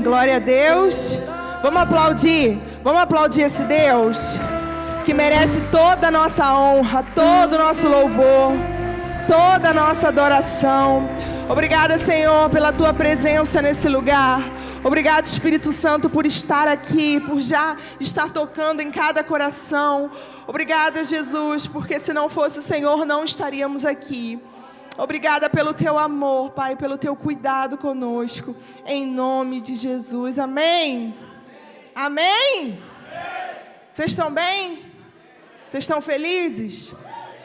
Glória a Deus. Vamos aplaudir esse Deus que merece toda a nossa honra, todo o nosso louvor, toda a nossa adoração. Obrigada, Senhor, pela Tua presença nesse lugar. Obrigado, Espírito Santo, por estar aqui, por já estar tocando em cada coração. Obrigada, Jesus, porque se não fosse o Senhor, não estaríamos aqui. Obrigada pelo Teu amor, Pai, pelo Teu cuidado conosco, em nome de Jesus. Amém? Amém? Vocês estão bem? Vocês estão felizes?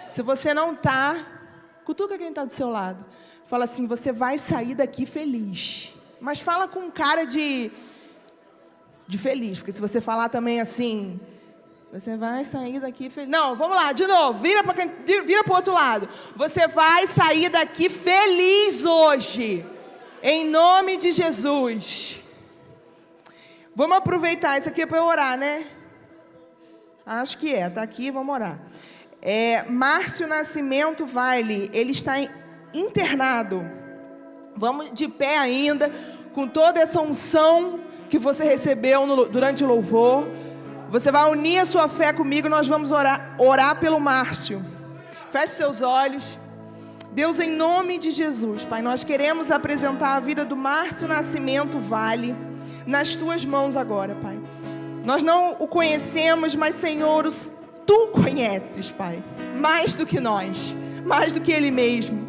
Se você não está, cutuca quem está do seu lado. Fala assim, você vai sair daqui feliz. Mas fala com cara de feliz, porque se você falar também assim, você vai sair daqui feliz. Não, vamos lá, de novo, vira para o outro lado. Você vai sair daqui feliz hoje, em nome de Jesus. Vamos aproveitar, isso aqui é para eu orar, né? Acho que está aqui, vamos orar. Márcio Nascimento Vale, ele está internado. Vamos de pé ainda, com toda essa unção que você recebeu durante o louvor. Você vai unir a sua fé comigo, nós vamos orar pelo Márcio. Feche seus olhos. Deus, em nome de Jesus, Pai, nós queremos apresentar a vida do Márcio Nascimento Vale nas Tuas mãos agora, Pai. Nós não o conhecemos, mas, Senhor, Tu conheces, Pai, mais do que nós, mais do que Ele mesmo.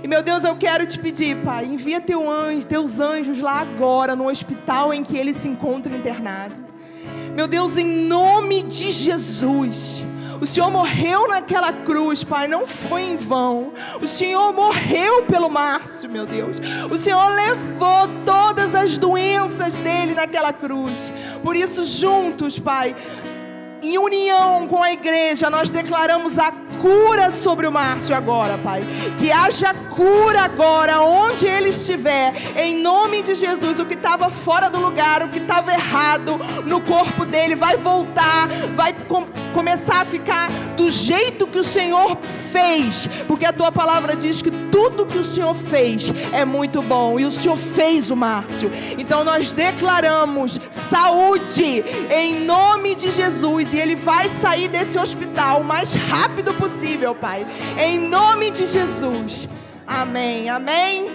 E, meu Deus, eu quero te pedir, Pai, envia Teus anjos lá agora, no hospital em que ele se encontra internado. Meu Deus, em nome de Jesus, o Senhor morreu naquela cruz, Pai, não foi em vão. O Senhor morreu pelo Márcio, meu Deus. O Senhor levou todas as doenças dele naquela cruz. Por isso, juntos, Pai, em união com a igreja, nós declaramos a cura sobre o Márcio agora, Pai. Que haja cura agora, onde ele estiver, em nome de Jesus. O que estava fora do lugar, o que estava errado no corpo dele, vai voltar, vai começar a ficar do jeito que o Senhor fez. Porque a Tua palavra diz que tudo que o Senhor fez é muito bom. E o Senhor fez o Márcio. Então nós declaramos saúde em nome de Jesus. E ele vai sair desse hospital o mais rápido possível, Pai. Em nome de Jesus. Amém, amém.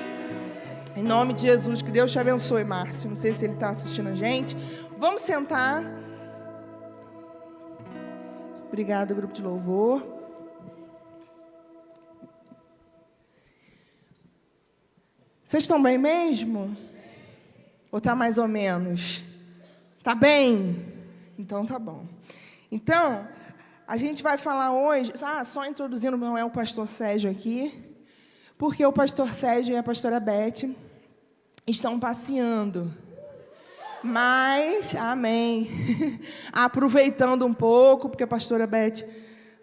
Em nome de Jesus, que Deus te abençoe, Márcio. Não sei se ele está assistindo a gente. Vamos sentar. Obrigado, grupo de louvor. Vocês estão bem mesmo? Ou está mais ou menos? Está bem? Então tá bom. Então, a gente vai falar hoje, só introduzindo, não é o pastor Sérgio aqui, porque o pastor Sérgio e a pastora Beth estão passeando. Mas, amém, aproveitando um pouco, porque a pastora Beth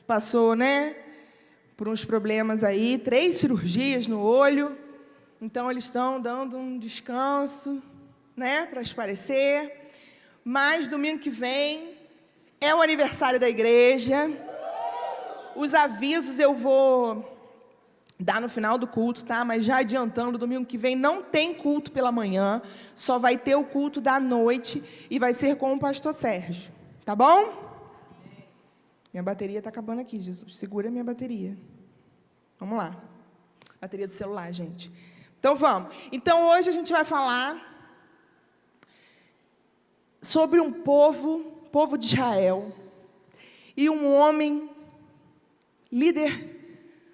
passou, por uns problemas aí, 3 cirurgias no olho. Então, eles estão dando um descanso, para esparecer. Mas, domingo que vem, é o aniversário da igreja. Os avisos eu vou dar no final do culto, tá? Mas já adiantando, domingo que vem não tem culto pela manhã. Só vai ter o culto da noite e vai ser com o pastor Sérgio. Tá bom? Minha bateria está acabando aqui, Jesus. Segura a minha bateria. Vamos lá. Bateria do celular, gente. Então, vamos. Então, hoje a gente vai falar sobre um povo de Israel, e um homem,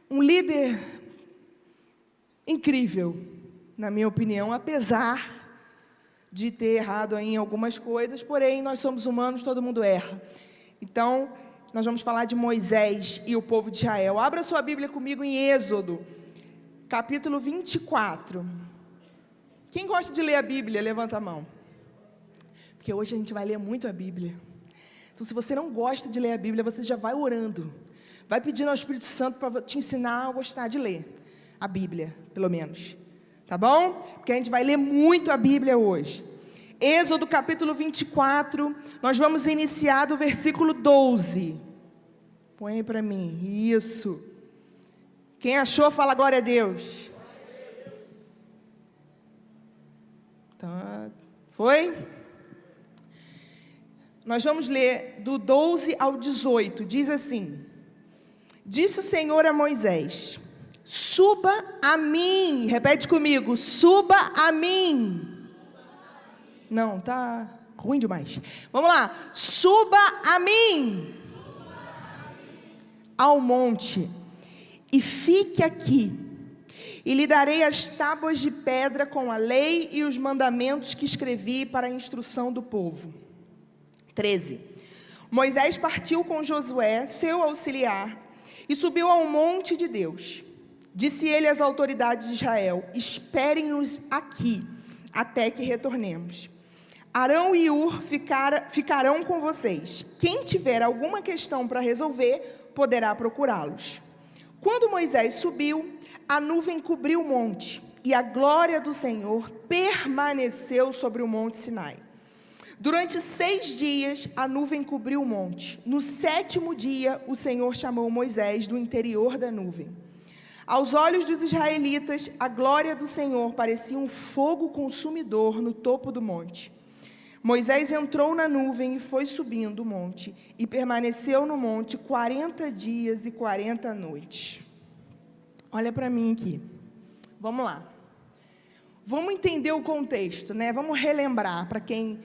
um líder incrível, na minha opinião, apesar de ter errado em algumas coisas, porém, nós somos humanos, todo mundo erra. Então, nós vamos falar de Moisés e o povo de Israel. Abra sua Bíblia comigo em Êxodo, capítulo 24. Quem gosta de ler a Bíblia, levanta a mão. Porque hoje a gente vai ler muito a Bíblia. Então, se você não gosta de ler a Bíblia, você já vai orando. Vai pedindo ao Espírito Santo para te ensinar a gostar de ler a Bíblia, pelo menos. Tá bom? Porque a gente vai ler muito a Bíblia hoje. Êxodo capítulo 24, nós vamos iniciar do versículo 12. Põe aí para mim. Isso. Quem achou, fala glória a Deus. Tá. Foi? Nós vamos ler do 12 ao 18. Diz assim: Disse o Senhor a Moisés: suba a mim. Repete comigo: suba a mim. Não, tá ruim demais. Vamos lá. Suba a mim ao monte e fique aqui. E lhe darei as tábuas de pedra com a lei e os mandamentos que escrevi para a instrução do povo. 13. Moisés partiu com Josué, seu auxiliar, e subiu ao monte de Deus. Disse ele às autoridades de Israel: esperem-nos aqui, até que retornemos. Arão e Hur ficarão com vocês. Quem tiver alguma questão para resolver, poderá procurá-los. Quando Moisés subiu, a nuvem cobriu o monte, e a glória do Senhor permaneceu sobre o monte Sinai. Durante 6 dias, a nuvem cobriu o monte. No 7º dia, o Senhor chamou Moisés do interior da nuvem. Aos olhos dos israelitas, a glória do Senhor parecia um fogo consumidor no topo do monte. Moisés entrou na nuvem e foi subindo o monte, e permaneceu no monte 40 dias e 40 noites. Olha para mim aqui. Vamos lá. Vamos entender o contexto, né? Vamos relembrar. Para quem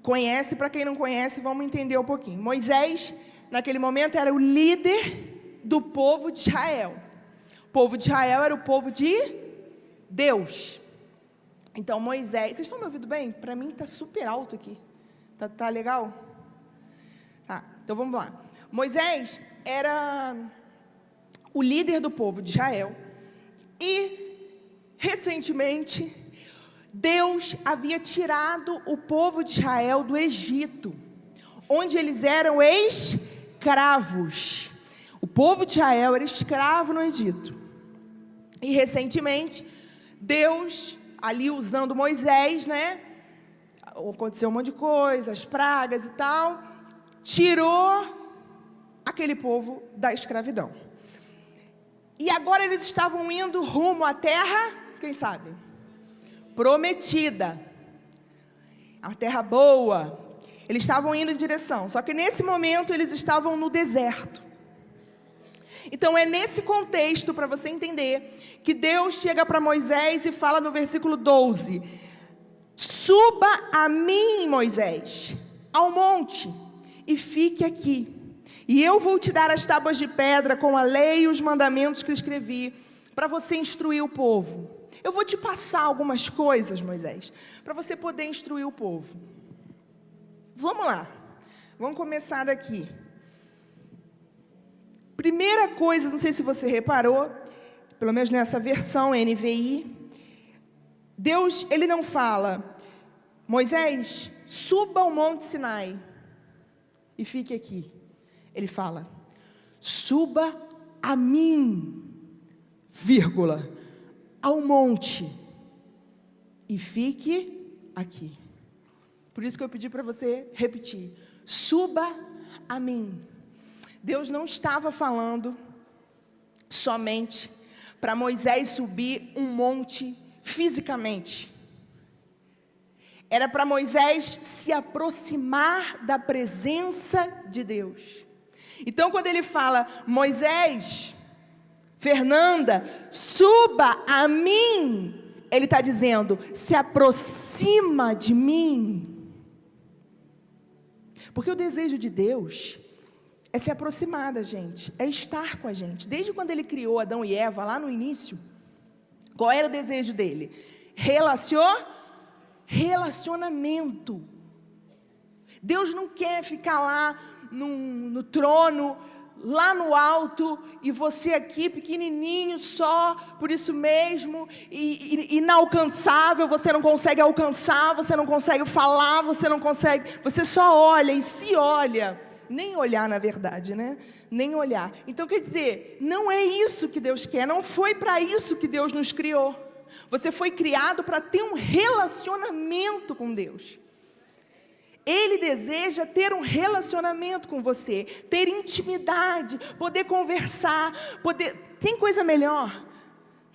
conhece, para quem não conhece, vamos entender um pouquinho. Moisés, naquele momento, era o líder do povo de Israel. O povo de Israel era o povo de Deus. Então, Moisés... Vocês estão me ouvindo bem? Para mim está super alto aqui. Tá legal? Tá, então vamos lá. Moisés era o líder do povo de Israel. E, recentemente, Deus havia tirado o povo de Israel do Egito, onde eles eram escravos. O povo de Israel era escravo no Egito. E, recentemente, Deus, ali usando Moisés, né? Aconteceu um monte de coisa, as pragas e tal, tirou aquele povo da escravidão. E agora eles estavam indo rumo à terra, quem sabe? Prometida. A terra boa. Eles estavam indo em direção. Só que nesse momento eles estavam no deserto. Então é nesse contexto, para você entender, que Deus chega para Moisés e fala no versículo 12: suba a mim, Moisés, ao monte, e fique aqui. E eu vou te dar as tábuas de pedra com a lei e os mandamentos que escrevi, para você instruir o povo. Eu vou te passar algumas coisas, Moisés, para você poder instruir o povo. Vamos lá. Vamos começar daqui. Primeira coisa, não sei se você reparou, pelo menos nessa versão NVI, Deus, Ele não fala: Moisés, suba ao monte Sinai e fique aqui. Ele fala: suba a mim, vírgula, ao monte e fique aqui. Por isso que eu pedi para você repetir: suba a mim. Deus não estava falando somente para Moisés subir um monte fisicamente. Era para Moisés se aproximar da presença de Deus. Então, quando ele fala: Moisés, Fernanda, suba a mim, ele está dizendo: se aproxima de mim. Porque o desejo de Deus é se aproximar da gente, é estar com a gente. Desde quando Ele criou Adão e Eva, lá no início, qual era o desejo dele? Relacionamento. Deus não quer ficar lá no trono, lá no alto, e você aqui pequenininho só, por isso mesmo, inalcançável, você não consegue alcançar, você não consegue falar, você só olha e se olha. Nem olhar, na verdade, né? Nem olhar. Então, quer dizer, não é isso que Deus quer. Não foi para isso que Deus nos criou. Você foi criado para ter um relacionamento com Deus. Ele deseja ter um relacionamento com você, ter intimidade, poder conversar, Tem coisa melhor?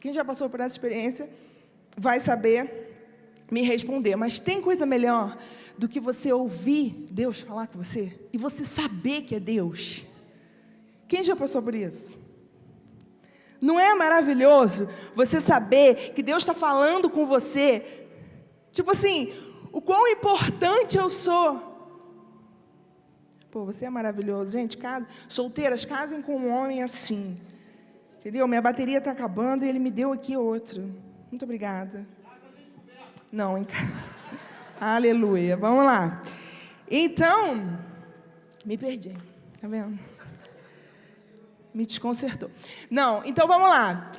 Quem já passou por essa experiência vai saber me responder, mas tem coisa melhor do que você ouvir Deus falar com você e você saber que é Deus? Quem já passou por isso? Não é maravilhoso você saber que Deus está falando com você? Tipo assim, o quão importante eu sou. Pô, você é maravilhoso. Gente, solteiras, casem com um homem assim. Entendeu? Minha bateria está acabando e ele me deu aqui outro. Muito obrigada. Não, hein? Aleluia. Vamos lá. Então, me perdi. Tá vendo? Me desconcertou. Não, então vamos lá.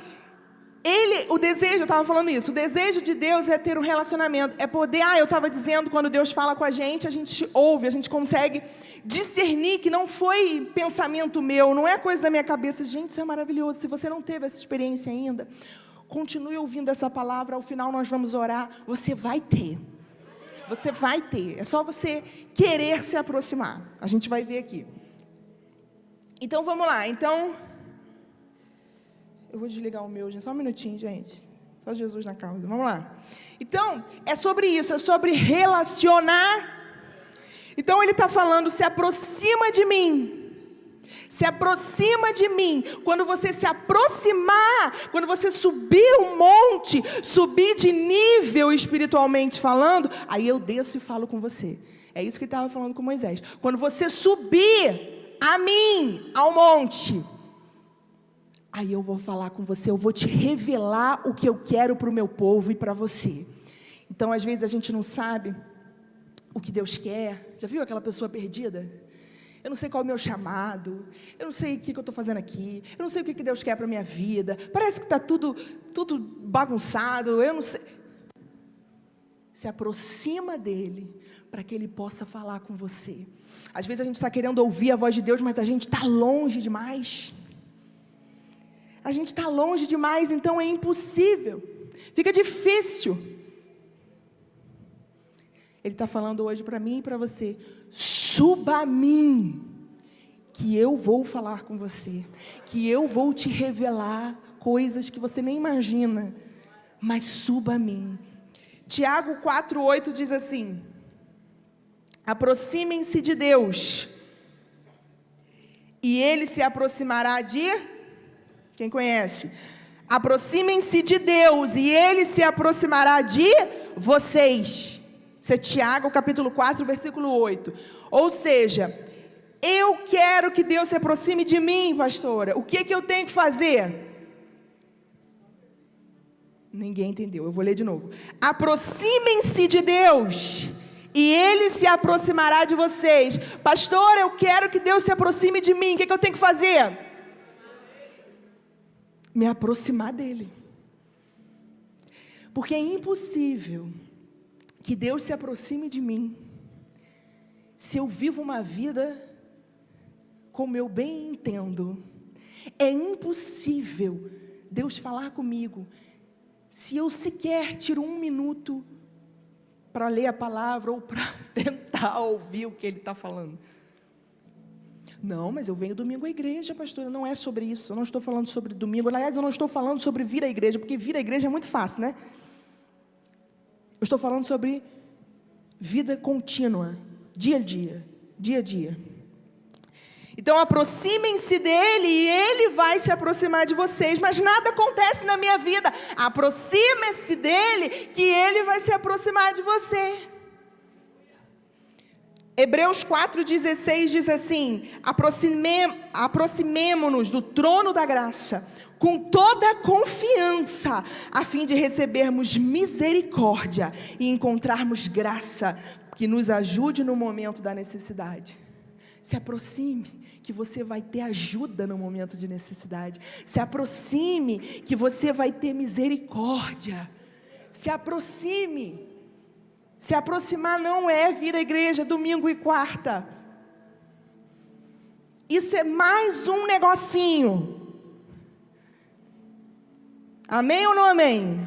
O desejo, eu estava falando isso, o desejo de Deus é ter um relacionamento, é poder, eu estava dizendo, quando Deus fala com a gente ouve, a gente consegue discernir que não foi pensamento meu, não é coisa da minha cabeça. Gente, isso é maravilhoso. Se você não teve essa experiência ainda, continue ouvindo essa palavra, ao final nós vamos orar, você vai ter. Você vai ter, é só você querer se aproximar. A gente vai ver aqui. Então vamos lá, eu vou desligar o meu, gente, só um minutinho, gente. Só Jesus na causa, vamos lá. Então, é sobre isso, é sobre relacionar. Então ele está falando, se aproxima de mim. Se aproxima de mim. Quando você se aproximar, quando você subir um monte, subir de nível espiritualmente falando, aí eu desço e falo com você. É isso que ele estava falando com Moisés. Quando você subir a mim, ao monte, aí eu vou falar com você, eu vou te revelar o que eu quero para o meu povo e para você. Então, às vezes a gente não sabe o que Deus quer. Já viu aquela pessoa perdida? Eu não sei qual é o meu chamado, eu não sei o que eu estou fazendo aqui, eu não sei o que Deus quer para a minha vida, parece que está tudo bagunçado, eu não sei. Se aproxima dele, para que ele possa falar com você. Às vezes a gente está querendo ouvir a voz de Deus, mas a gente está longe demais. A gente está longe demais, então é impossível, fica difícil. Ele está falando hoje para mim e para você, suba a mim, que eu vou falar com você, que eu vou te revelar coisas que você nem imagina, mas suba a mim. Tiago 4,8 diz assim, aproximem-se de Deus, e Ele se aproximará de... Quem conhece? Aproximem-se de Deus, e Ele se aproximará de vocês. Isso é Tiago, capítulo 4, versículo 8. Ou seja, eu quero que Deus se aproxime de mim, pastora. O que eu tenho que fazer? Ninguém entendeu, eu vou ler de novo. Aproximem-se de Deus, e Ele se aproximará de vocês. Pastora, eu quero que Deus se aproxime de mim. O que eu tenho que fazer? Me aproximar dEle. Porque é impossível que Deus se aproxime de mim se eu vivo uma vida como eu bem entendo. É impossível Deus falar comigo se eu sequer tiro um minuto para ler a palavra ou para tentar ouvir o que Ele está falando. Não, mas eu venho domingo à igreja, pastora. Não é sobre isso, eu não estou falando sobre domingo. Aliás, eu não estou falando sobre vir à igreja, porque vir à igreja é muito fácil, né? Eu estou falando sobre vida contínua, dia a dia, dia a dia. Então aproximem-se dEle e Ele vai se aproximar de vocês. Mas nada acontece na minha vida. Aproxime-se dEle que Ele vai se aproximar de você. Hebreus 4,16 diz assim, aproximemo-nos do trono da graça, com toda a confiança, a fim de recebermos misericórdia e encontrarmos graça, que nos ajude no momento da necessidade. Se aproxime, que você vai ter ajuda no momento de necessidade. Se aproxime, que você vai ter misericórdia. Se aproxime. Se aproximar não é vir à igreja domingo e quarta. Isso é mais um negocinho. Amém ou não amém?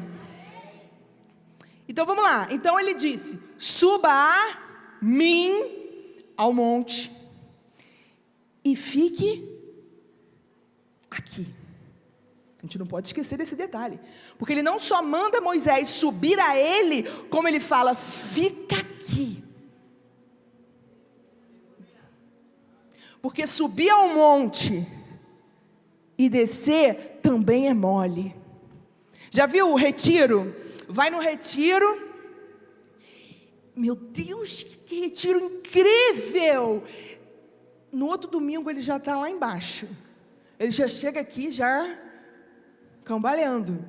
Então vamos lá. Então ele disse, suba a mim ao monte e fique aqui. A gente não pode esquecer desse detalhe. Porque ele não só manda Moisés subir a ele, como ele fala, fica aqui. Porque subir ao monte e descer também é mole. Já viu o retiro? Vai no retiro. Meu Deus, que retiro incrível! No outro domingo ele já está lá embaixo. Ele já chega aqui, já cambaleando.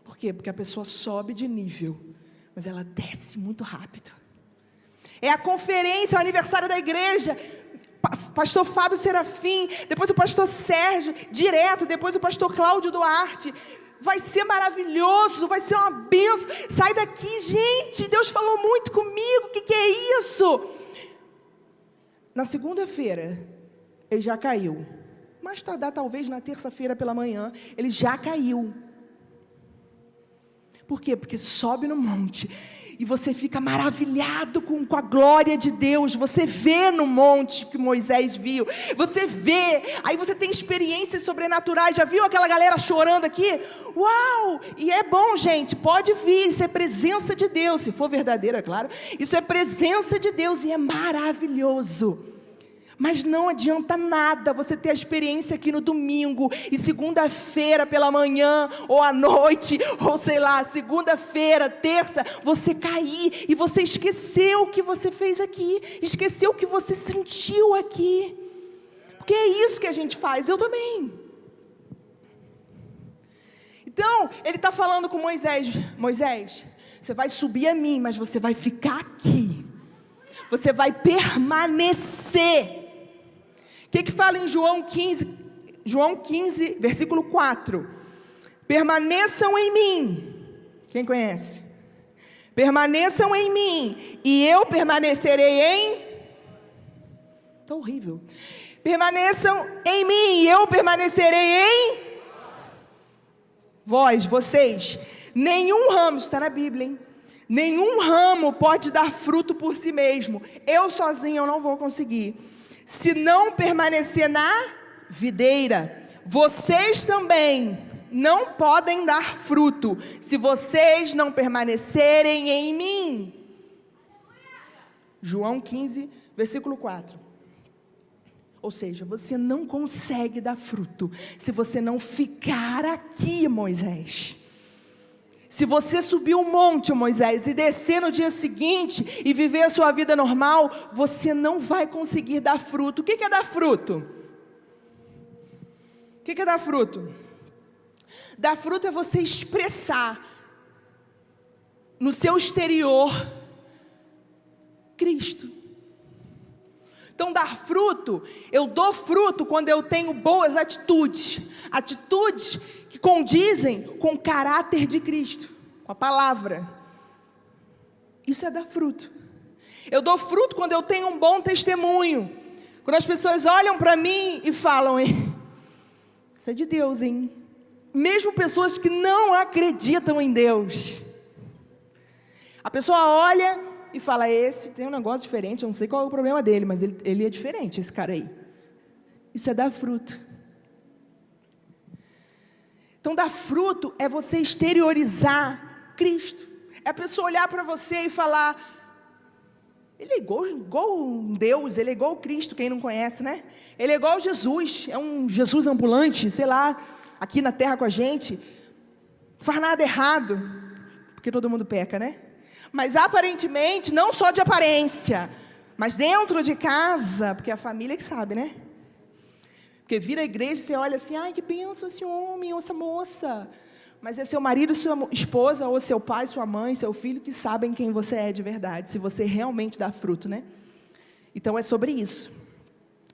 Por quê? Porque a pessoa sobe de nível, mas ela desce muito rápido. É a conferência, é o aniversário da igreja. Pastor Fábio Serafim, depois o pastor Sérgio, direto, depois o pastor Cláudio Duarte. Vai ser maravilhoso, vai ser uma bênção. Sai daqui, gente, Deus falou muito comigo, o que é isso? Na segunda-feira, ele já caiu. Mais tardar, talvez, na terça-feira pela manhã, ele já caiu. Por quê? Porque sobe no monte e você fica maravilhado com a glória de Deus. Você vê no monte que Moisés viu. Você vê, aí você tem experiências sobrenaturais. Já viu aquela galera chorando aqui? Uau! E é bom, gente, pode vir. Isso é presença de Deus, se for verdadeira, é claro. Isso é presença de Deus e é maravilhoso. Mas não adianta nada você ter a experiência aqui no domingo e segunda-feira pela manhã, ou à noite, ou sei lá, segunda-feira, terça, você cair e você esqueceu o que você fez aqui, esqueceu o que você sentiu aqui. Porque é isso que a gente faz, eu também. Então, ele está falando com Moisés: Moisés, você vai subir a mim, mas você vai ficar aqui. Você vai permanecer. O que fala em João 15, versículo 4? Permaneçam em mim. Quem conhece? Permaneçam em mim, e eu permanecerei em... Está horrível. Permaneçam em mim, e eu permanecerei em... Vocês. Nenhum ramo, está na Bíblia, hein? Nenhum ramo pode dar fruto por si mesmo. Eu sozinho eu não vou conseguir. Se não permanecer na videira, vocês também não podem dar fruto, se vocês não permanecerem em mim. João 15, versículo 4. Ou seja, você não consegue dar fruto, se você não ficar aqui, Moisés. Se você subir o monte, Moisés, e descer no dia seguinte e viver a sua vida normal, você não vai conseguir dar fruto. O que é dar fruto? O que é dar fruto? Dar fruto é você expressar no seu exterior Cristo. Então, dar fruto, eu dou fruto quando eu tenho boas atitudes. Atitudes que condizem com o caráter de Cristo, com a palavra. Isso é dar fruto. Eu dou fruto quando eu tenho um bom testemunho. Quando as pessoas olham para mim e falam: isso é de Deus, hein? Mesmo pessoas que não acreditam em Deus. A pessoa olha e fala: esse tem um negócio diferente, eu não sei qual é o problema dele, mas ele é diferente, esse cara aí. Isso é dar fruto. Então, dar fruto é você exteriorizar Cristo. É a pessoa olhar para você e falar: ele é igual um Deus, ele é igual Cristo, quem não conhece, né? Ele é igual Jesus, é um Jesus ambulante, sei lá, aqui na terra com a gente. Não faz nada errado, porque todo mundo peca, né? Mas aparentemente, não só de aparência, mas dentro de casa, porque é a família que sabe, né? Porque vira a igreja e você olha assim: ai, que bênção esse homem ou essa moça. Mas é seu marido, sua esposa, ou seu pai, sua mãe, seu filho, que sabem quem você é de verdade, se você realmente dá fruto, né? Então é sobre isso.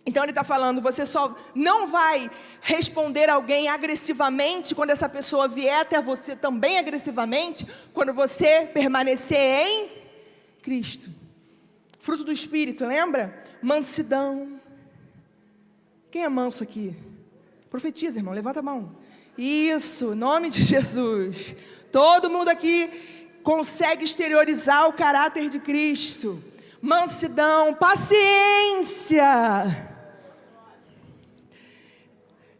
Então ele está falando: você só não vai responder alguém agressivamente quando essa pessoa vier até você também agressivamente, quando você permanecer em Cristo. Fruto do Espírito, lembra? Mansidão. Quem é manso aqui? Profetiza, irmão, levanta a mão. Isso, em nome de Jesus. Todo mundo aqui consegue exteriorizar o caráter de Cristo. Mansidão, paciência.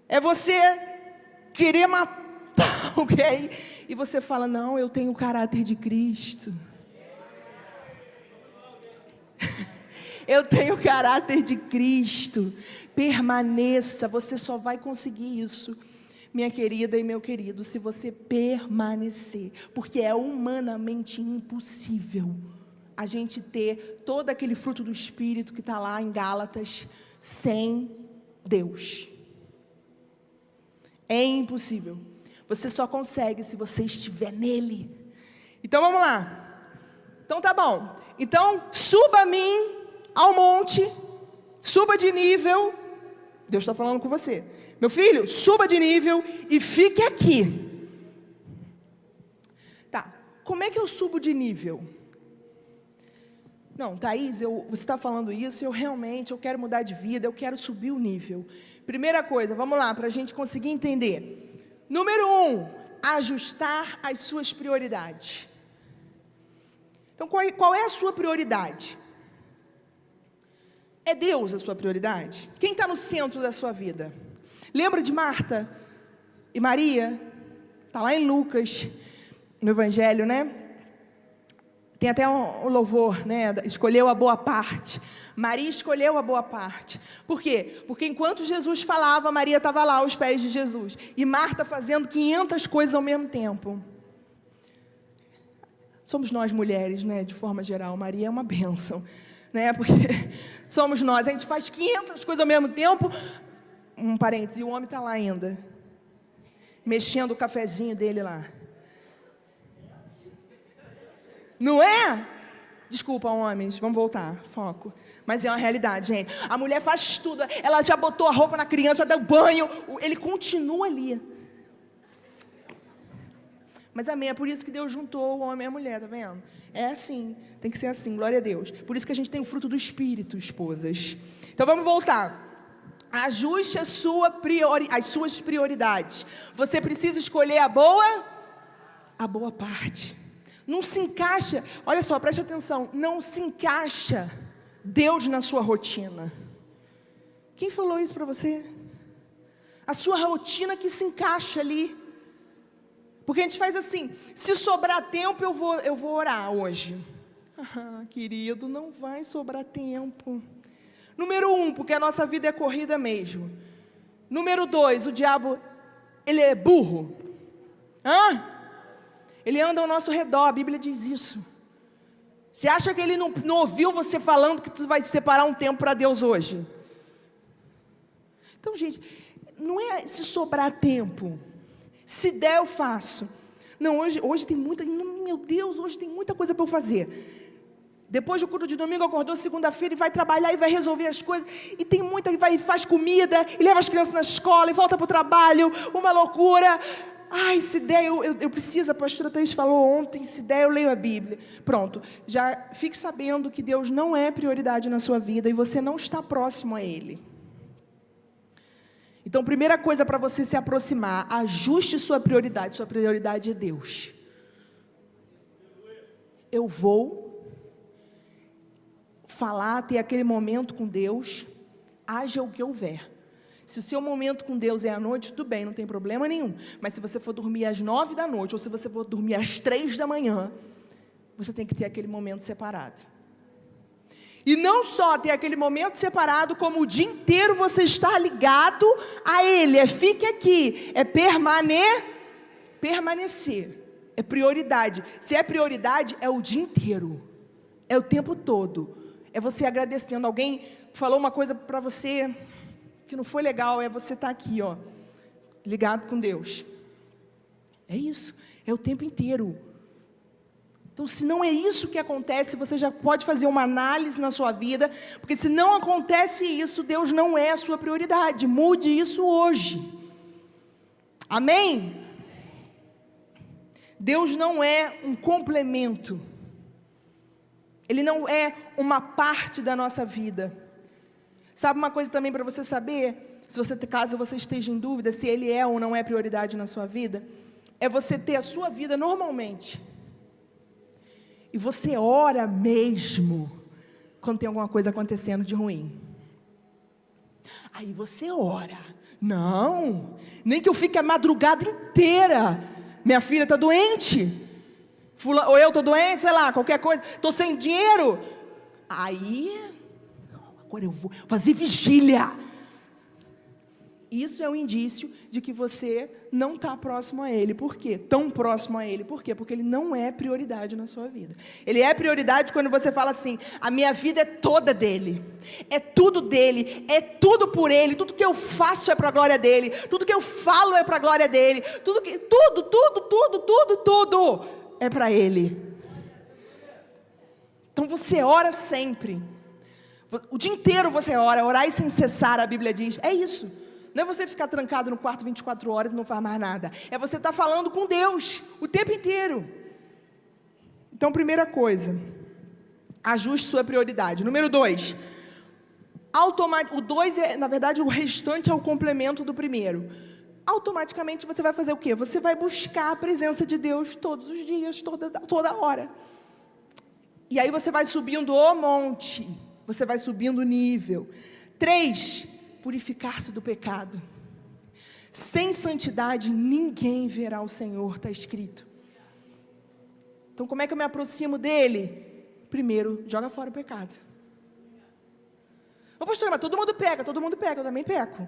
É você querer matar alguém, e você fala, não, eu tenho o caráter de Cristo. Eu tenho o caráter de Cristo. Permaneça, você só vai conseguir isso, minha querida e meu querido, se você permanecer, porque é humanamente impossível a gente ter todo aquele fruto do Espírito que está lá em Gálatas, sem Deus. É impossível. Você só consegue se você estiver nele. Então vamos lá. Então tá bom. Então suba a mim ao monte, suba de nível. Deus está falando com você. Meu filho, suba de nível e fique aqui. Tá, como é que eu subo de nível? Não, Thaís, você está falando isso, eu quero mudar de vida, eu quero subir o nível. Primeira coisa, vamos lá, para a gente conseguir entender. Número 1, ajustar as suas prioridades. Então, qual é a sua prioridade? É Deus a sua prioridade? Quem está no centro da sua vida? Lembra de Marta e Maria? Está lá em Lucas, no Evangelho, né? Tem até um louvor, né? Escolheu a boa parte. Maria escolheu a boa parte. Por quê? Porque enquanto Jesus falava, Maria estava lá aos pés de Jesus. E Marta fazendo 500 coisas ao mesmo tempo. Somos nós mulheres, né? De forma geral, Maria é uma bênção, né? Porque somos nós, a gente faz 500 coisas ao mesmo tempo. Um parênteses, e o homem está lá ainda, mexendo o cafezinho dele lá. Não é? Desculpa, homens, vamos voltar, foco. Mas é uma realidade, gente. A mulher faz tudo, ela já botou a roupa na criança, já deu banho, ele continua ali. Mas amém, é por isso que Deus juntou o homem e a mulher, tá vendo? É assim, tem que ser assim, glória a Deus. Por isso que a gente tem o fruto do Espírito, esposas. Então vamos voltar. Ajuste as suas prioridades. Você precisa escolher a boa parte. Não se encaixa, olha só, preste atenção, não se encaixa Deus na sua rotina. Quem falou isso para você? A sua rotina que se encaixa ali. Porque a gente faz assim, se sobrar tempo eu vou orar hoje. Ah, querido, não vai sobrar tempo. Número 1, porque a nossa vida é corrida mesmo. Número 2, o diabo, ele é burro. Ele anda ao nosso redor, a Bíblia diz isso. Você acha que ele não ouviu você falando que tu vai separar um tempo para Deus hoje? Então, gente, não é se sobrar tempo. Se der, eu faço. Não, hoje tem muita... Meu Deus, hoje tem muita coisa para eu fazer. Depois do culto de domingo, acordou segunda-feira e vai trabalhar e vai resolver as coisas. E tem muita que vai e faz comida, e leva as crianças na escola, e volta para o trabalho, uma loucura. Ai, se der, eu preciso, a pastora Thaís falou ontem, se der eu leio a Bíblia. Pronto, já fique sabendo que Deus não é prioridade na sua vida e você não está próximo a Ele. Então, primeira coisa para você se aproximar, ajuste sua prioridade é Deus. Eu vou falar, ter aquele momento com Deus, haja o que houver. Se o seu momento com Deus é à noite, tudo bem, não tem problema nenhum. Mas se você for dormir às 9 da noite, ou se você for dormir às 3 da manhã, você tem que ter aquele momento separado. E não só ter aquele momento separado, como o dia inteiro você está ligado a Ele. Fique aqui, permanecer. É prioridade. Se é prioridade, é o dia inteiro. É o tempo todo. É você agradecendo. Alguém falou uma coisa para você que não foi legal, é você estar aqui, ó, ligado com Deus. É isso, é o tempo inteiro. Então, se não é isso que acontece, você já pode fazer uma análise na sua vida, porque se não acontece isso, Deus não é a sua prioridade. Mude isso hoje. Amém? Deus não é um complemento. Ele não é uma parte da nossa vida. Sabe uma coisa também para você saber? Caso você esteja em dúvida se Ele é ou não é prioridade na sua vida, é você ter a sua vida normalmente. E você ora mesmo quando tem alguma coisa acontecendo de ruim. Aí você ora. Não, nem que eu fique a madrugada inteira. Minha filha está doente, ou eu estou doente, sei lá, qualquer coisa, estou sem dinheiro. Aí, agora eu vou fazer vigília. Isso é um indício de que você não está próximo a Ele. Por quê? Tão próximo a Ele. Por quê? Porque Ele não é prioridade na sua vida. Ele é prioridade quando você fala assim: a minha vida é toda dEle, é tudo dEle, é tudo por Ele, tudo que eu faço é para a glória dEle, tudo que eu falo é para a glória dEle, tudo é para Ele. Então você ora sempre, o dia inteiro você ora, orar sem cessar, a Bíblia diz, é isso. Não é você ficar trancado no quarto 24 horas e não faz mais nada. É você estar falando com Deus o tempo inteiro. Então, primeira coisa, ajuste sua prioridade. Número 2, o 2 é, na verdade, o restante é o complemento do primeiro. Automaticamente você vai fazer o quê? Você vai buscar a presença de Deus todos os dias, toda hora. E aí você vai subindo o monte, você vai subindo o nível. 3, purificar-se do pecado. Sem santidade ninguém verá o Senhor, está escrito. Então como é que eu me aproximo dele? Primeiro, joga fora o pecado. Ô pastor, mas todo mundo peca, eu também peco.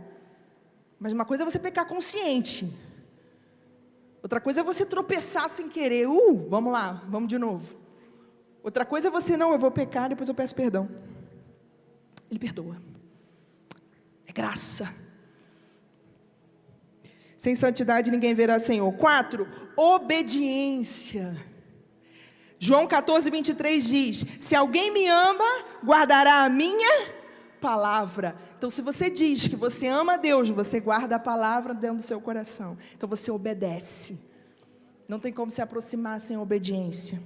Mas uma coisa é você pecar consciente, outra coisa é você tropeçar sem querer. Vamos lá, vamos de novo. Outra coisa é você, não, eu vou pecar, depois eu peço perdão. Ele perdoa. É graça. Sem santidade ninguém verá Senhor. 4, obediência. João 14, 23 diz: se alguém me ama, guardará a minha palavra. Então se você diz que você ama a Deus, você guarda a palavra dentro do seu coração. Então você obedece. Não tem como se aproximar sem obediência.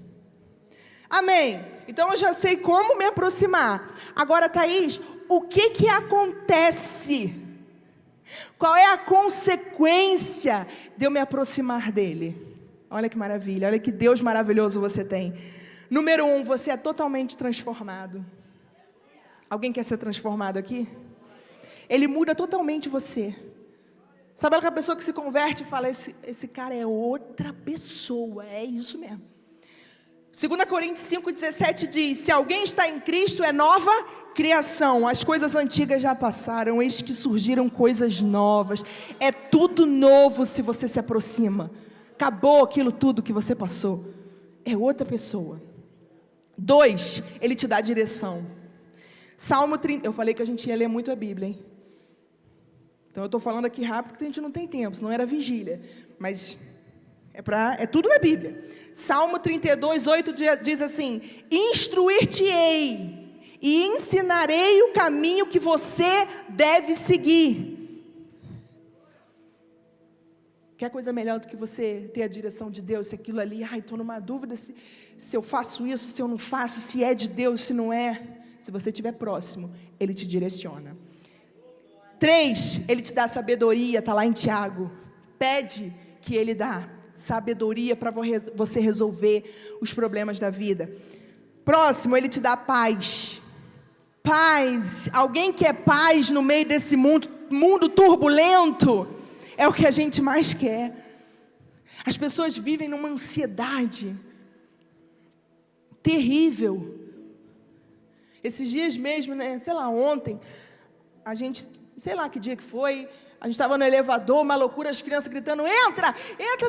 Amém. Então eu já sei como me aproximar. Agora, Thaís, o que acontece? Qual é a consequência de eu me aproximar dele? Olha que maravilha, olha que Deus maravilhoso você tem. Número 1, você é totalmente transformado. Alguém quer ser transformado aqui? Ele muda totalmente você. Sabe aquela pessoa que se converte e fala, esse cara é outra pessoa, é isso mesmo. 2 Coríntios 5,17 diz: se alguém está em Cristo, é nova criação. As coisas antigas já passaram, eis que surgiram coisas novas. É tudo novo se você se aproxima. Acabou aquilo tudo que você passou. É outra pessoa. 2, ele te dá direção. Salmo 30, eu falei que a gente ia ler muito a Bíblia, hein? Então eu estou falando aqui rápido porque a gente não tem tempo, senão era vigília. Mas é tudo na Bíblia. Salmo 32, 8 diz assim: instruir-te-ei e ensinarei o caminho que você deve seguir. Quer coisa melhor do que você ter a direção de Deus? Se aquilo ali, estou numa dúvida se eu faço isso, se eu não faço, se é de Deus, se não é. Se você estiver próximo, Ele te direciona. 3, Ele te dá sabedoria, está lá em Tiago. Pede que Ele dá sabedoria para você resolver os problemas da vida. Próximo, Ele te dá paz. Paz. Alguém quer paz no meio desse mundo turbulento? É o que a gente mais quer. As pessoas vivem numa ansiedade terrível. Esses dias mesmo, né? Sei lá, ontem, a gente, sei lá que dia que foi, a gente estava no elevador, uma loucura, as crianças gritando, entra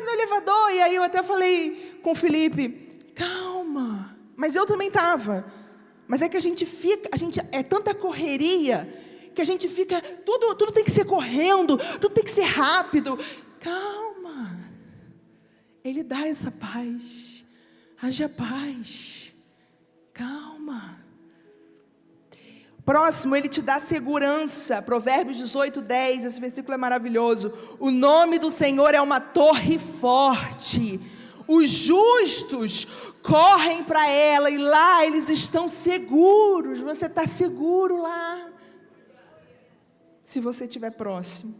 no elevador. E aí eu até falei com o Felipe, calma. Mas eu também estava. Mas é que a gente é tanta correria, que a gente fica, tudo tem que ser correndo, tudo tem que ser rápido. Calma. Ele dá essa paz. Haja paz. Calma. Próximo, Ele te dá segurança. Provérbios 18, 10, esse versículo é maravilhoso. O nome do Senhor é uma torre forte. Os justos correm para ela e lá eles estão seguros. Você está seguro lá, se você estiver próximo.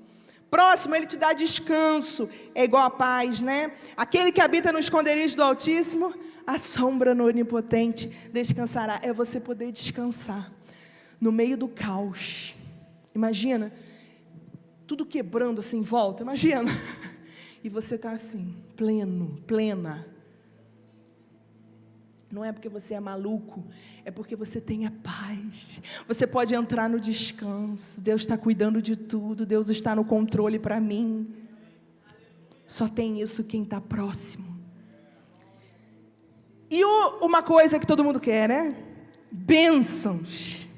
Próximo, Ele te dá descanso. É igual a paz, né? Aquele que habita no esconderijo do Altíssimo, a sombra no Onipotente descansará. É você poder descansar no meio do caos. Imagina, tudo quebrando assim em volta, imagina. E você está assim, plena. Não é porque você é maluco, é porque você tem a paz. Você pode entrar no descanso. Deus está cuidando de tudo, Deus está no controle para mim. Só tem isso quem está próximo. E uma coisa que todo mundo quer, né? Bênçãos.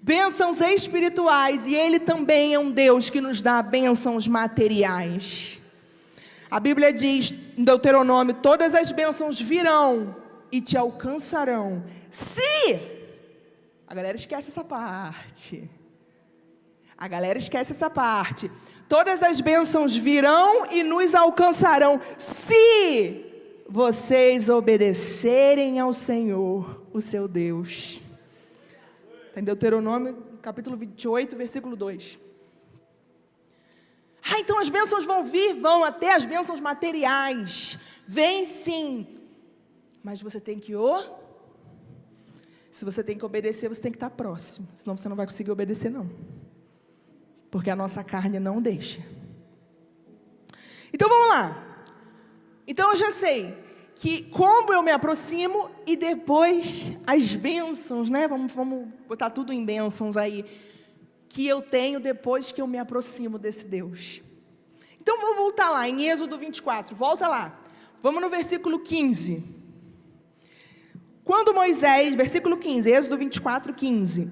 Bênçãos espirituais. E Ele também é um Deus que nos dá bênçãos materiais. A Bíblia diz, em Deuteronômio, todas as bênçãos virão e te alcançarão. Se... A galera esquece essa parte. Todas as bênçãos virão e nos alcançarão, se vocês obedecerem ao Senhor, o seu Deus. Está em Deuteronômio, capítulo 28, versículo 2. Então as bênçãos vão vir, vão até as bênçãos materiais. Vem sim. Mas você tem que se você tem que obedecer, você tem que estar próximo. Senão você não vai conseguir obedecer, não. Porque a nossa carne não deixa. Então vamos lá. Então eu já sei que como eu me aproximo e depois as bênçãos, né? Vamos botar tudo em bênçãos aí. Que eu tenho depois que eu me aproximo desse Deus. Então vou voltar lá em Êxodo 24. Volta lá. Vamos no versículo 15. Quando Moisés, versículo 15, Êxodo 24, 15.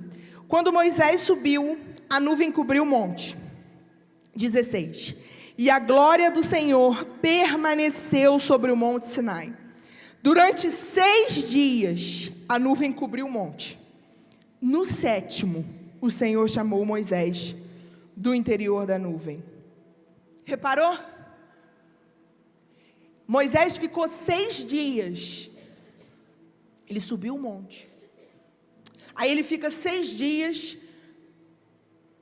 Quando Moisés subiu, a nuvem cobriu o monte. 16. E a glória do Senhor permaneceu sobre o monte Sinai. Durante 6 dias, a nuvem cobriu o monte. No 7º, o Senhor chamou Moisés do interior da nuvem. Reparou? Moisés ficou 6 dias. Ele subiu o monte. Aí ele fica 6 dias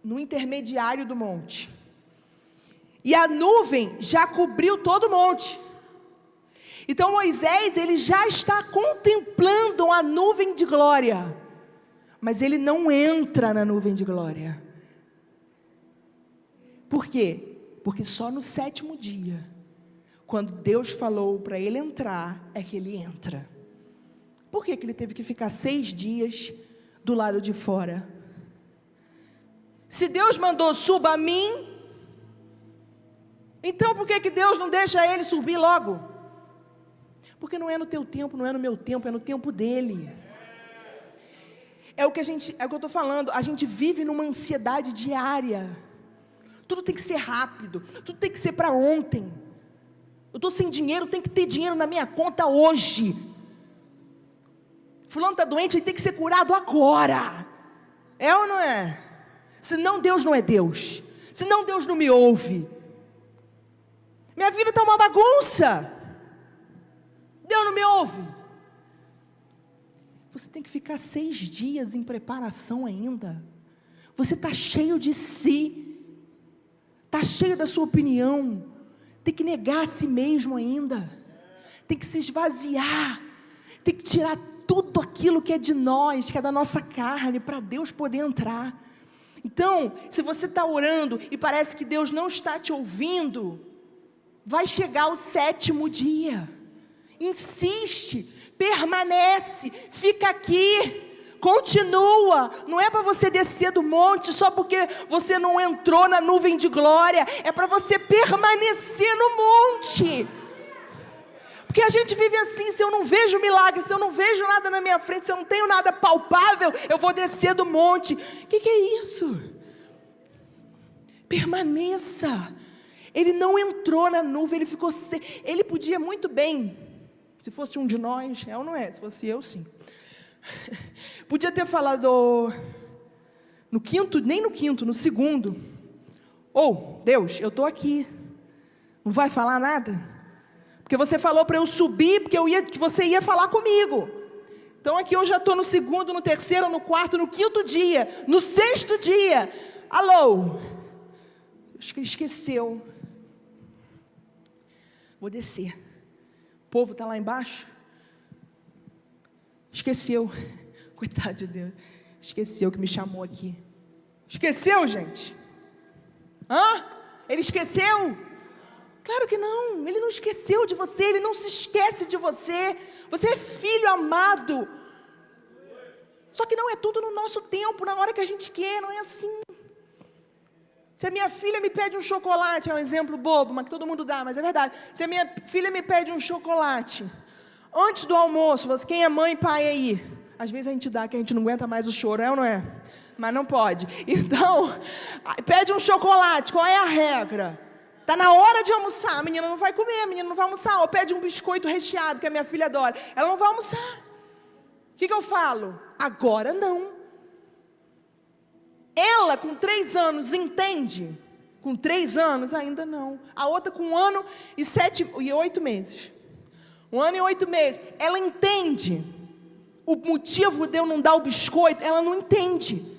no intermediário do monte. E a nuvem já cobriu todo o monte. Então Moisés, ele já está contemplando a nuvem de glória. Mas ele não entra na nuvem de glória. Por quê? Porque só no 7º dia, quando Deus falou para ele entrar, é que ele entra. Por que ele teve que ficar 6 dias do lado de fora? Se Deus mandou suba a mim, então por que Deus não deixa ele subir logo? Porque não é no teu tempo, não é no meu tempo, é no tempo dele. É o que eu estou falando, a gente vive numa ansiedade diária. Tudo tem que ser rápido, tudo tem que ser para ontem. Eu estou sem dinheiro, tem que ter dinheiro na minha conta hoje. Fulano está doente, ele tem que ser curado agora. É ou não é? Senão Deus não é Deus. Senão Deus não me ouve. Minha vida está uma bagunça. Deus não me ouve. Você tem que ficar 6 dias em preparação ainda. Você está cheio de si. Está cheio da sua opinião. Tem que negar a si mesmo ainda. Tem que se esvaziar. Tem que tirar tudo aquilo que é de nós, que é da nossa carne, para Deus poder entrar. Então, se você está orando e parece que Deus não está te ouvindo, vai chegar o 7º dia. Insiste, permanece, fica aqui, continua. Não é para você descer do monte só porque você não entrou na nuvem de glória, é para você permanecer no monte. Porque a gente vive assim, se eu não vejo milagre, se eu não vejo nada na minha frente, se eu não tenho nada palpável, eu vou descer do monte. O que é isso? Permaneça. Ele não entrou na nuvem, ele ficou... Ele podia muito bem, se fosse um de nós, é ou não é? Se fosse eu, sim. Podia ter falado no 5º, nem no 5º, no 2º. Deus, eu estou aqui. Não vai falar nada? Porque você falou para eu subir, que você ia falar comigo. Então aqui eu já estou no 2º, no 3º, no 4º, no 5º dia, no 6º dia. Alô? Acho que ele esqueceu. Vou descer. O povo está lá embaixo. Esqueceu. Coitado de Deus. Esqueceu que me chamou aqui. Esqueceu, gente? Ele esqueceu? Claro que não, Ele não esqueceu de você, Ele não se esquece de você. Você é filho amado. Só que não é tudo no nosso tempo, na hora que a gente quer, não é assim. Se a minha filha me pede um chocolate, é um exemplo bobo, mas que todo mundo dá, mas é verdade. Se a minha filha me pede um chocolate, antes do almoço, quem é mãe e pai aí? Às vezes a gente dá, que a gente não aguenta mais o choro, é ou não é? Mas não pode. Então, pede um chocolate, qual é a regra? Está na hora de almoçar, a menina não vai comer, a menina não vai almoçar. Ou pede um biscoito recheado, que a minha filha adora, ela não vai almoçar. O que eu falo? Agora não. Ela com 3 anos entende? Com 3 anos ainda não. A outra com 1 ano e 8 meses. 1 ano e 8 meses. Ela entende o motivo de eu não dar o biscoito? Ela não entende.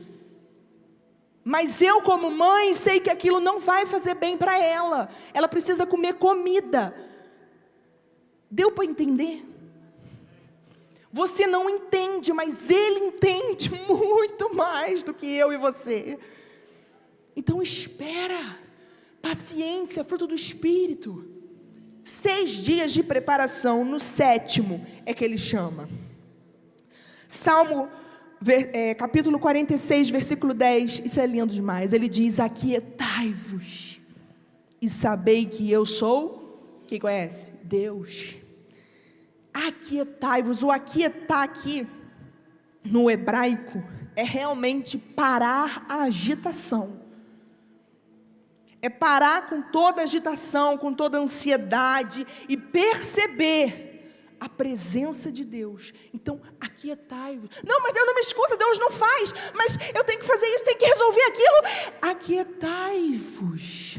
Mas eu, como mãe, sei que aquilo não vai fazer bem para ela. Ela precisa comer comida. Deu para entender? Você não entende, mas Ele entende muito mais do que eu e você. Então espera. Paciência, fruto do Espírito. 6 dias de preparação, no 7º é que Ele chama. Salmo capítulo 46, versículo 10, isso é lindo demais. Ele diz: aquietai-vos e sabei que eu sou, quem conhece? Deus. Aquietai-vos. O aquietar aqui, no hebraico, é realmente parar a agitação. É parar com toda agitação, com toda ansiedade e perceber a presença de Deus. Então, aquietai-vos. Não, mas Deus não me escuta, Deus não faz. Mas eu tenho que fazer isso, tenho que resolver aquilo. Aquietai-vos.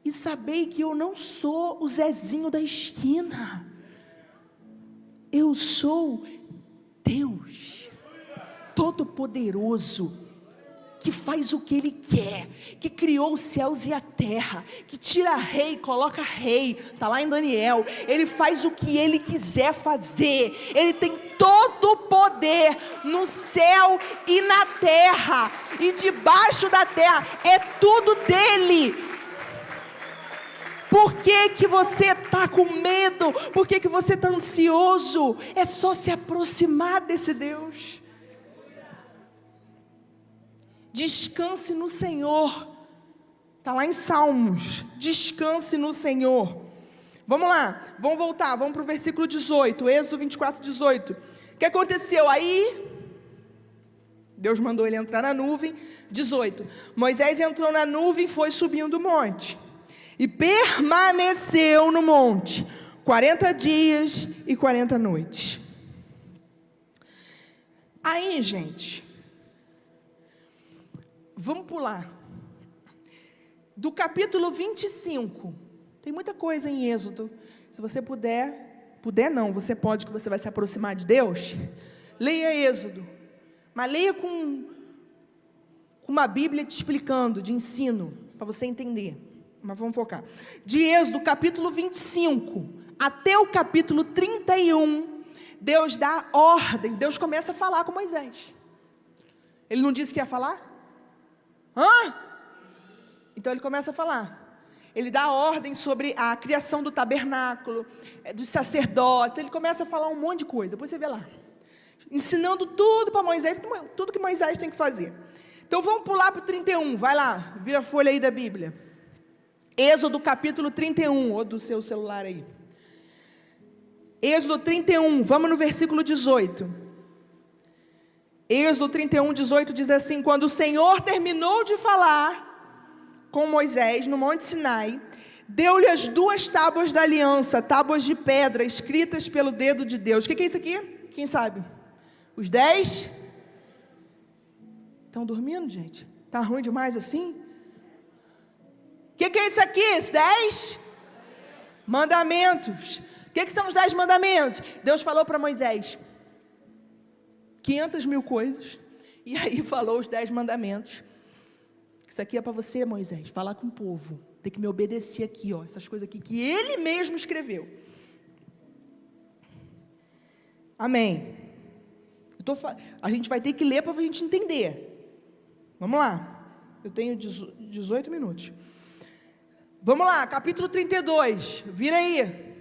E sabei que eu não sou o Zezinho da esquina. Eu sou Deus, Todo-Poderoso, que faz o que Ele quer, que criou os céus e a terra, que tira rei e coloca rei, está lá em Daniel. Ele faz o que Ele quiser fazer. Ele tem todo o poder no céu e na terra, e debaixo da terra, é tudo dEle. Por que você está com medo? Por que você está ansioso? É só se aproximar desse Deus. Descanse no Senhor. Está lá em Salmos. Descanse no Senhor. Vamos lá, vamos voltar, vamos para o versículo 18, Êxodo 24, 18. O que aconteceu? Aí, Deus mandou ele entrar na nuvem. 18, Moisés entrou na nuvem e foi subindo o monte. E permaneceu no monte 40 dias e 40 noites. Aí, gente, vamos pular. Do capítulo 25, tem muita coisa em Êxodo. Se você puder não, você pode, que você vai se aproximar de Deus. Leia Êxodo, mas leia com uma Bíblia te explicando, de ensino, para você entender. Mas vamos focar. De Êxodo, capítulo 25, até o capítulo 31, Deus dá ordem. Deus começa a falar com Moisés. Ele não disse que ia falar? Então ele começa a falar. Ele dá ordem sobre a criação do tabernáculo, dos sacerdotes. Ele começa a falar um monte de coisa. Depois você vê lá. Ensinando tudo para Moisés, tudo que Moisés tem que fazer. Então vamos pular para o 31. Vai lá, vira a folha aí da Bíblia. Êxodo capítulo 31, ou do seu celular aí. Êxodo 31, vamos no versículo 18. Êxodo 31, 18 diz assim: quando o Senhor terminou de falar com Moisés no Monte Sinai, deu-lhe as 2 tábuas da aliança, tábuas de pedra, escritas pelo dedo de Deus. O que é isso aqui? Quem sabe? Os 10? Estão dormindo, gente? Está ruim demais assim? O que é isso aqui? Os 10 mandamentos. O que são os 10 mandamentos? Deus falou para Moisés 500 mil coisas, e aí falou os 10 mandamentos. Isso aqui é para você, Moisés, falar com o povo. Tem que me obedecer aqui, ó, essas coisas aqui que ele mesmo escreveu. Amém. A gente vai ter que ler para a gente entender. Vamos lá. Eu tenho 18 minutos. Vamos lá, capítulo 32. Vira aí.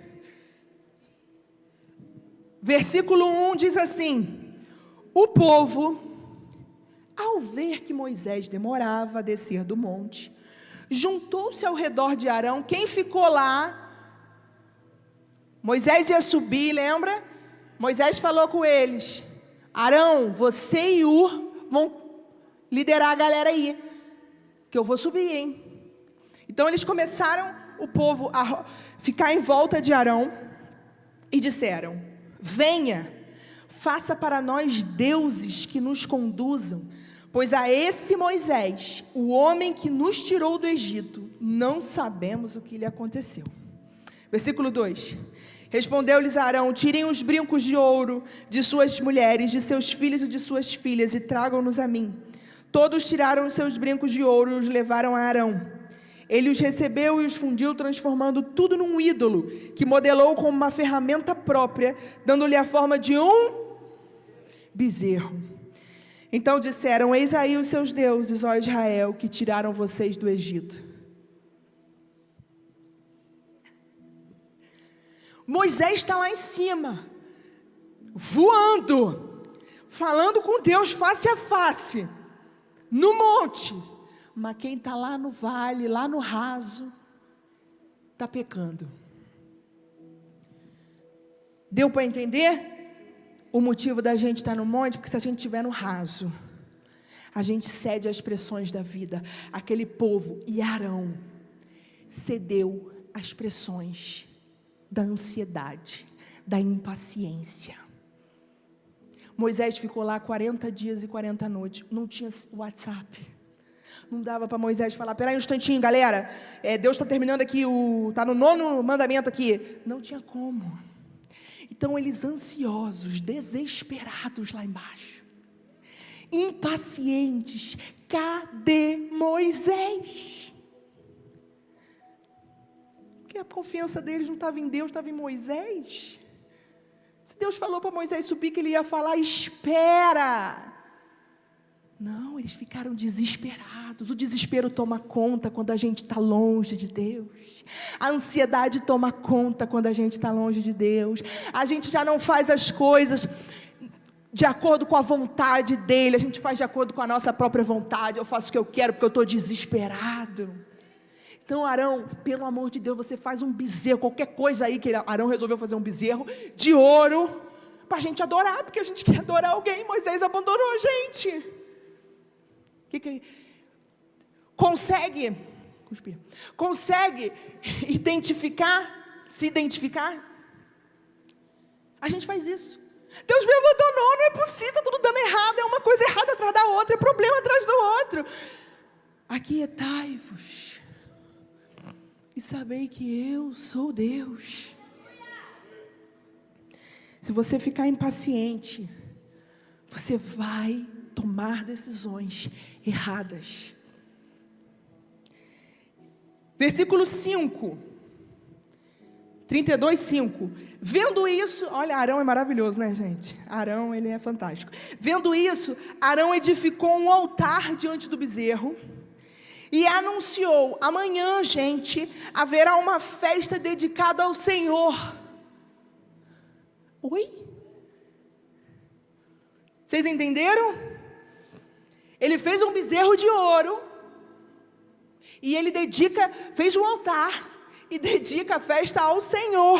Versículo 1 diz assim: o povo, ao ver que Moisés demorava a descer do monte, juntou-se ao redor de Arão. Quem ficou lá? Moisés ia subir, lembra? Moisés falou com eles: Arão, você e Hur vão liderar a galera aí, que eu vou subir, hein? Então eles começaram, o povo, a ficar em volta de Arão e disseram: venha, faça para nós deuses que nos conduzam, pois a esse Moisés, o homem que nos tirou do Egito, não sabemos o que lhe aconteceu. Versículo 2: respondeu-lhes Arão: tirem os brincos de ouro de suas mulheres, de seus filhos e de suas filhas, e tragam-nos a mim. Todos tiraram os seus brincos de ouro e os levaram a Arão. Ele os recebeu e os fundiu, transformando tudo num ídolo, que modelou com uma ferramenta própria, dando-lhe a forma de um bezerro. Então disseram: eis aí os seus deuses, ó Israel, que tiraram vocês do Egito. Moisés está lá em cima, voando, falando com Deus face a face, no monte. Mas quem está lá no vale, lá no raso, está pecando. Deu para entender o motivo da gente estar no monte? Porque se a gente estiver no raso, a gente cede às pressões da vida. Aquele povo, e Arão, cedeu às pressões da ansiedade, da impaciência. Moisés ficou lá 40 dias e 40 noites, não tinha WhatsApp. Não dava para Moisés falar: peraí um instantinho, galera, Deus está terminando aqui, está no 9º mandamento aqui. Não tinha como. Então eles ansiosos, desesperados lá embaixo, impacientes: cadê Moisés? Porque a confiança deles não estava em Deus, estava em Moisés. Se Deus falou para Moisés subir, que ele ia falar: espera. Não, eles ficaram desesperados. O desespero toma conta quando a gente está longe de Deus. A ansiedade toma conta quando a gente está longe de Deus. A gente já não faz as coisas de acordo com a vontade dEle. A gente faz de acordo com a nossa própria vontade. Eu faço o que eu quero porque eu estou desesperado. Então Arão, pelo amor de Deus, você faz um bezerro, qualquer coisa aí, que Arão resolveu fazer um bezerro de ouro, para a gente adorar, porque a gente quer adorar alguém. Moisés abandonou a gente. Consegue identificar, se identificar? A gente faz isso. Deus me abandonou, não é possível, está tudo dando errado, é uma coisa errada atrás da outra, é problema atrás do outro. Aquietai-vos e sabei que eu sou Deus. Se você ficar impaciente, você vai tomar decisões erradas. Versículo 5, 32:5. Vendo isso, olha, Arão é maravilhoso, né, gente? Arão, ele é fantástico. Vendo isso, Arão edificou um altar diante do bezerro e anunciou: amanhã, gente, haverá uma festa dedicada ao Senhor. Oi? Vocês entenderam? Ele fez um bezerro de ouro e ele fez um altar e dedica a festa ao Senhor,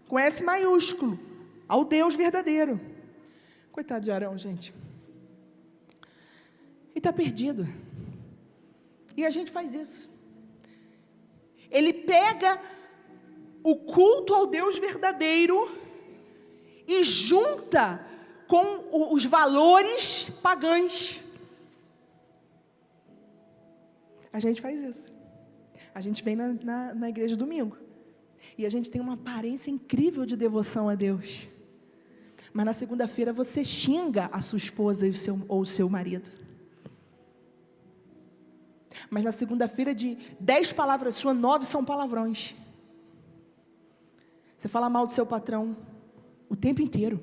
com S maiúsculo, ao Deus verdadeiro. Coitado de Arão, gente. Ele está perdido. E a gente faz isso. Ele pega o culto ao Deus verdadeiro e junta com os valores pagãos. A gente faz isso. A gente vem na igreja domingo e a gente tem uma aparência incrível de devoção a Deus, mas na segunda-feira você xinga a sua esposa ou o seu marido. Mas na segunda-feira, de 10 palavras suas, 9 são palavrões. Você fala mal do seu patrão o tempo inteiro.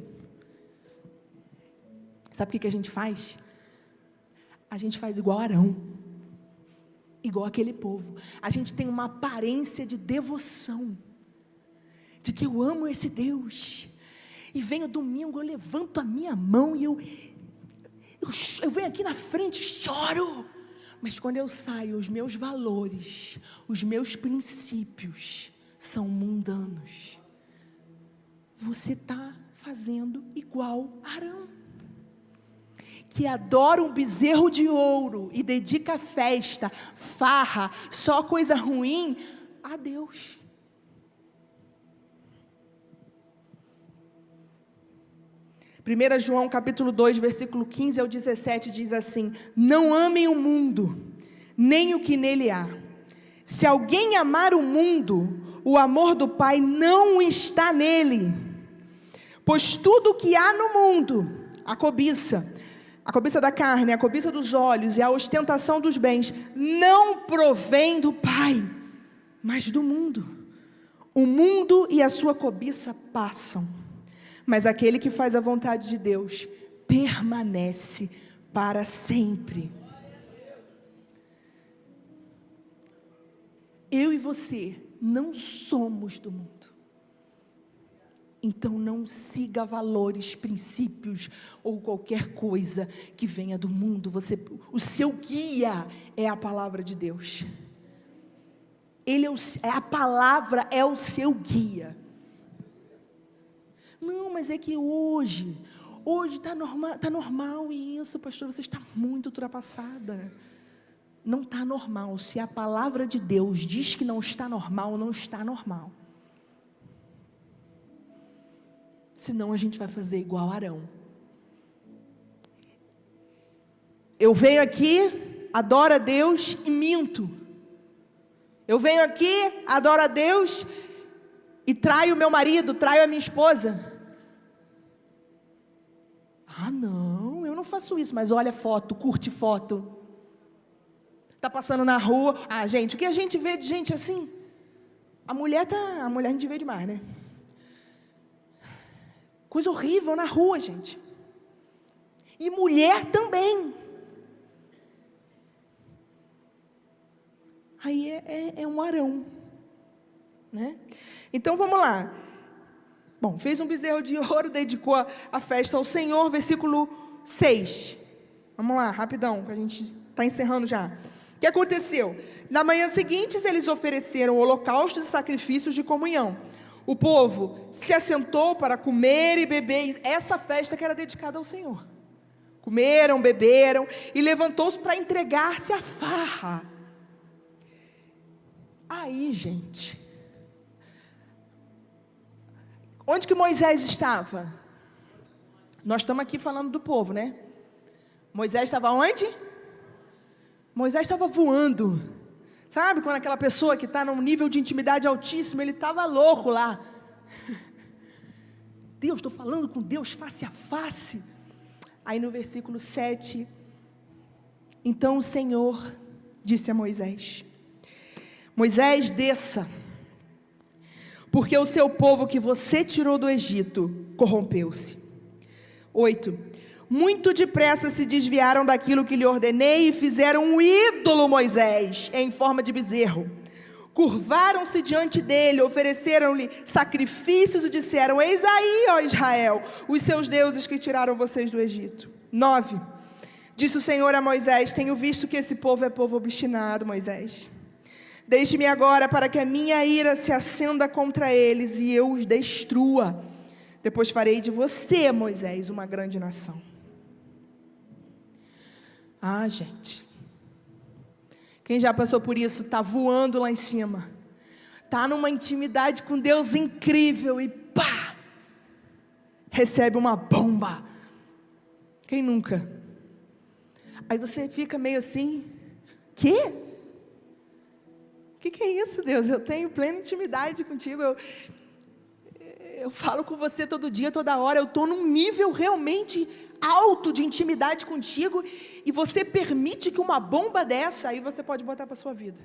Sabe o que a gente faz? A gente faz igual Arão. igual aquele povo. A gente tem uma aparência de devoção, de que eu amo esse Deus. E venho domingo, eu levanto a minha mão e eu venho aqui na frente e choro. Mas quando eu saio, os meus valores, os meus princípios são mundanos. Você está fazendo igual Arão, que adora um bezerro de ouro e dedica festa, farra, só coisa ruim a Deus. Primeira João capítulo 2, versículo 15 ao 17 diz assim: não amem o mundo, nem o que nele há. Se alguém amar o mundo, o amor do Pai não está nele. Pois tudo o que há no mundo, a cobiça da carne, a cobiça dos olhos e a ostentação dos bens, não provém do Pai, mas do mundo. O mundo e a sua cobiça passam, mas aquele que faz a vontade de Deus permanece para sempre. Eu e você não somos do mundo. Então não siga valores, princípios ou qualquer coisa que venha do mundo. O seu guia é a palavra de Deus. A palavra é o seu guia. Não, mas é que hoje está normal isso, pastor, você está muito ultrapassada. Não está normal. Se a palavra de Deus diz que não está normal, não está normal. Senão a gente vai fazer igual Arão. Eu venho aqui, adoro a Deus e minto. Eu venho aqui, adoro a Deus e traio o meu marido, traio a minha esposa. Ah, não, eu não faço isso, mas olha foto, curte foto. Está passando na rua. Ah, gente, o que a gente vê de gente assim? A mulher a gente vê demais, né? Coisa horrível na rua, gente. E mulher também. Aí é um Arão, né? Então vamos lá. Bom, fez um bezerro de ouro, dedicou a festa ao Senhor, versículo 6. Vamos lá, rapidão, que a gente está encerrando já. O que aconteceu? Na manhã seguinte, eles ofereceram holocaustos e sacrifícios de comunhão. O povo se assentou para comer e beber, essa festa que era dedicada ao Senhor. Comeram, beberam e levantou-se para entregar-se à farra. Aí, gente, onde que Moisés estava? Nós estamos aqui falando do povo, né? Moisés estava onde? Moisés estava voando. Sabe quando aquela pessoa que está num nível de intimidade altíssimo, ele estava louco lá. Deus, estou falando com Deus face a face. Aí no versículo 7, então o Senhor disse a Moisés: Moisés, desça, porque o seu povo que você tirou do Egito corrompeu-se. 8. Muito depressa se desviaram daquilo que lhe ordenei e fizeram um ídolo, Moisés, em forma de bezerro. Curvaram-se diante dele, ofereceram-lhe sacrifícios e disseram: eis aí, ó Israel, os seus deuses que tiraram vocês do Egito. 9. Disse o Senhor a Moisés: tenho visto que esse povo é povo obstinado, Moisés. Deixe-me agora para que a minha ira se acenda contra eles e eu os destrua. Depois farei de você, Moisés, uma grande nação. Ah, gente, quem já passou por isso, está voando lá em cima, está numa intimidade com Deus incrível e pá, recebe uma bomba. Quem nunca? Aí você fica meio assim, quê? O que é isso, Deus? Eu tenho plena intimidade contigo, eu falo com você todo dia, toda hora, eu estou num nível realmente alto de intimidade contigo, e você permite que uma bomba dessa, aí você pode botar para a sua vida,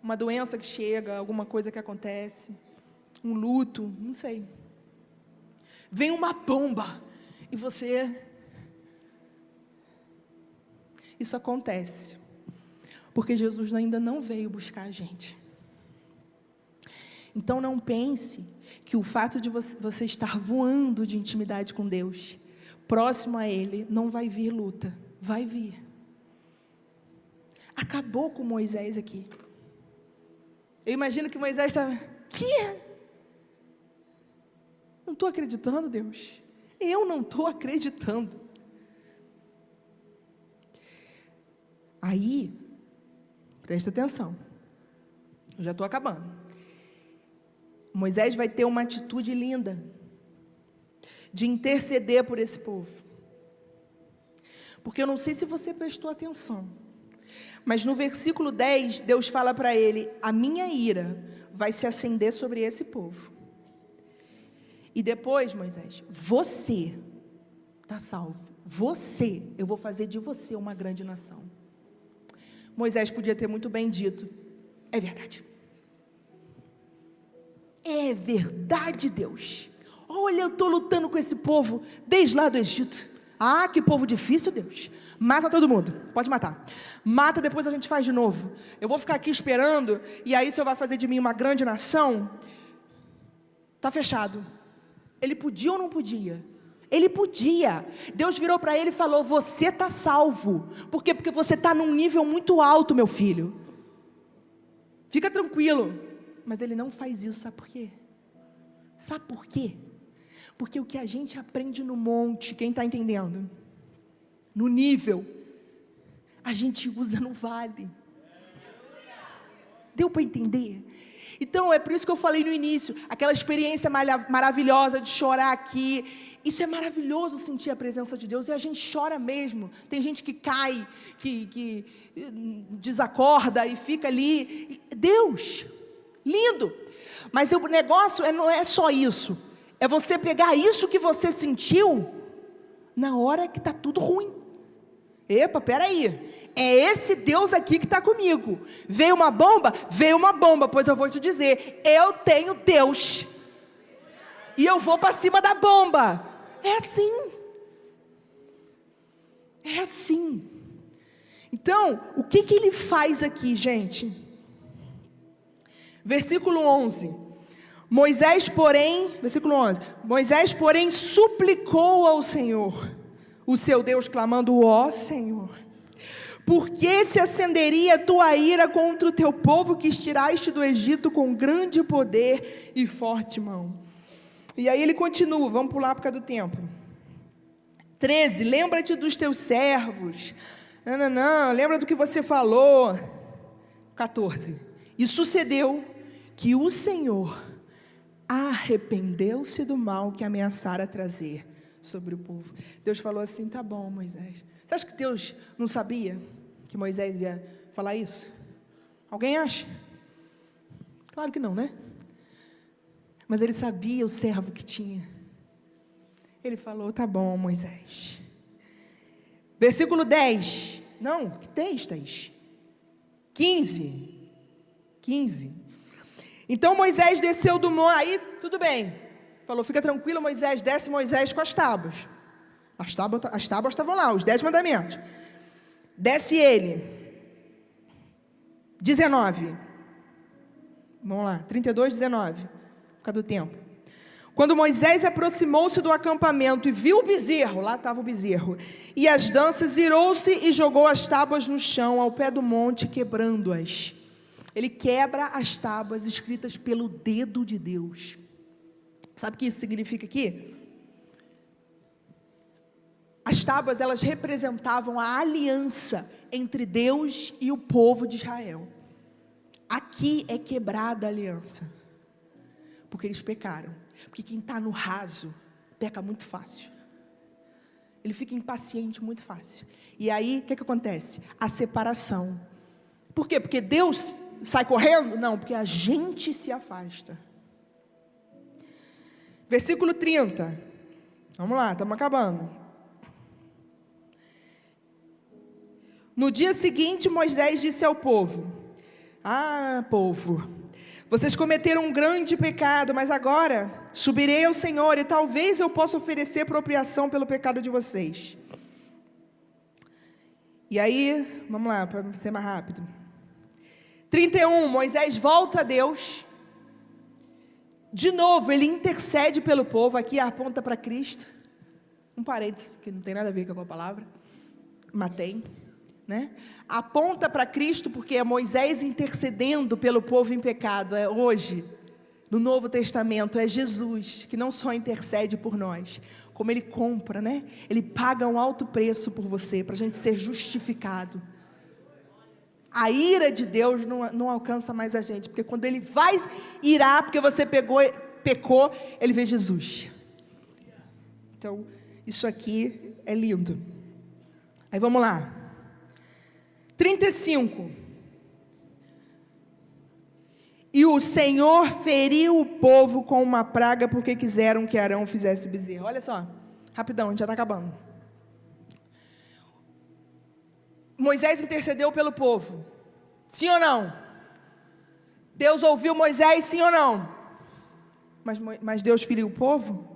uma doença que chega, alguma coisa que acontece, um luto, não sei, vem uma bomba, e você, isso acontece, Porque Jesus ainda não veio buscar a gente. Então não pense que o fato de você estar voando de intimidade com Deus, próximo a Ele, não vai vir luta. Vai vir. Acabou com Moisés aqui. Eu imagino que Moisés estava... Que? Não estou acreditando, Deus. Eu não estou acreditando. Aí, presta atenção. Eu já estou acabando. Moisés vai ter uma atitude linda de interceder por esse povo. Porque eu não sei se você prestou atenção, mas no versículo 10, Deus fala para ele: a minha ira vai se acender sobre esse povo. E depois, Moisés, você está salvo. Você, eu vou fazer de você uma grande nação. Moisés podia ter muito bem dito: é verdade. É verdade, Deus. Olha, eu estou lutando com esse povo desde lá do Egito. Ah, que povo difícil, Deus. Mata todo mundo, pode matar. Mata, depois a gente faz de novo. Eu vou ficar aqui esperando, e aí o Senhor vai fazer de mim uma grande nação. Está fechado. Ele podia ou não podia? Ele podia. Deus virou para ele e falou: você está salvo. Por quê? Porque você está num nível muito alto, meu filho. Fica tranquilo. Mas ele não faz isso, sabe por quê? Sabe por quê? Porque o que a gente aprende no monte, quem está entendendo? No nível, a gente usa no vale. Deu para entender? Então, é por isso que eu falei no início, aquela experiência maravilhosa de chorar aqui. Isso é maravilhoso, sentir a presença de Deus, e a gente chora mesmo. Tem gente que cai, que desacorda e fica ali. Deus, lindo. Mas o negócio não é só isso. É você pegar isso que você sentiu na hora que está tudo ruim. Epa, peraí. É esse Deus aqui que está comigo. Veio uma bomba? Veio uma bomba. Pois eu vou te dizer, eu tenho Deus. E eu vou para cima da bomba. É assim. É assim. Então, o que ele faz aqui, gente? Versículo 11. Moisés, porém, versículo 11. Moisés, porém, suplicou ao Senhor, o seu Deus, clamando: ó Senhor, por que se acenderia a tua ira contra o teu povo que tiraste do Egito com grande poder e forte mão? E aí ele continua, vamos pular por causa do tempo. 13, lembra-te dos teus servos. Não, lembra do que você falou. 14, e sucedeu que o Senhor arrependeu-se do mal que ameaçara trazer sobre o povo. Deus falou assim: tá bom, Moisés. Você acha que Deus não sabia que Moisés ia falar isso? Alguém acha? Claro que não, né? Mas ele sabia o servo que tinha. Ele falou: tá bom, Moisés. Versículo 10. Não, que 10? 15. Então Moisés desceu do monte. Aí, tudo bem. Falou: fica tranquilo, Moisés. Desce Moisés com as tábuas. As tábuas estavam lá, os 10 mandamentos. Desce ele. 19. Vamos lá, 32, 19. Por causa do tempo. Quando Moisés aproximou-se do acampamento e viu o bezerro, lá estava o bezerro, e as danças, irou-se e jogou as tábuas no chão, ao pé do monte, quebrando-as. Ele quebra as tábuas escritas pelo dedo de Deus. Sabe o que isso significa aqui? As tábuas, elas representavam a aliança entre Deus e o povo de Israel. Aqui é quebrada a aliança, porque eles pecaram. Porque quem está no raso, peca muito fácil. Ele fica impaciente muito fácil. E aí, o que acontece? A separação. Por quê? Porque Deus sai correndo? Não, porque a gente se afasta. Versículo 30. Vamos lá, estamos acabando. No dia seguinte, Moisés disse ao povo: ah, povo, vocês cometeram um grande pecado, mas agora subirei ao Senhor e talvez eu possa oferecer propriação pelo pecado de vocês. E aí, vamos lá, para ser mais rápido. 31, Moisés volta a Deus. De novo, ele intercede pelo povo. Aqui aponta para Cristo. Um parênteses, que não tem nada a ver com a palavra, mas tem, né? Aponta para Cristo, porque é Moisés intercedendo pelo povo em pecado. É hoje, no Novo Testamento, é Jesus que não só intercede por nós, como Ele compra, né? Ele paga um alto preço por você, para a gente ser justificado. A ira de Deus não alcança mais a gente, porque quando Ele vai irar, porque você pecou, Ele vê Jesus. Então, isso aqui é lindo. Aí vamos lá. 35. E o Senhor feriu o povo com uma praga, porque quiseram que Arão fizesse o bezerro. Olha só, rapidão, a gente já está acabando. Moisés intercedeu pelo povo. Sim ou não? Deus ouviu Moisés, sim ou não? Mas Deus feriu o povo?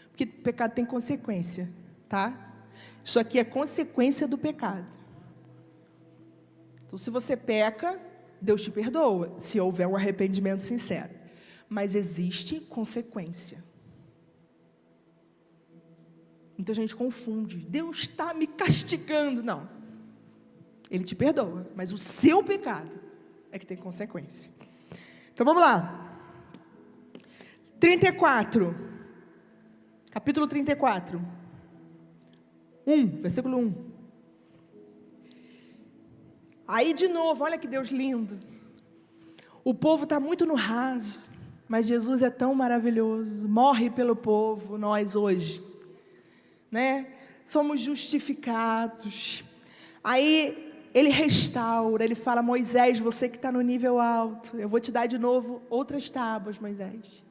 Porque pecado tem consequência, tá? Isso aqui é consequência do pecado. Então, se você peca, Deus te perdoa, se houver um arrependimento sincero. Mas existe consequência. Muita gente confunde. Deus está me castigando. Não. Ele te perdoa, mas o seu pecado é que tem consequência. Então, vamos lá. 34. Capítulo 34. 1, versículo 1. Aí de novo, olha que Deus lindo. O povo está muito no raso, mas Jesus é tão maravilhoso, morre pelo povo, nós hoje, né? Somos justificados. Aí Ele restaura, Ele fala: Moisés, você que está no nível alto, eu vou te dar de novo outras tábuas, Moisés.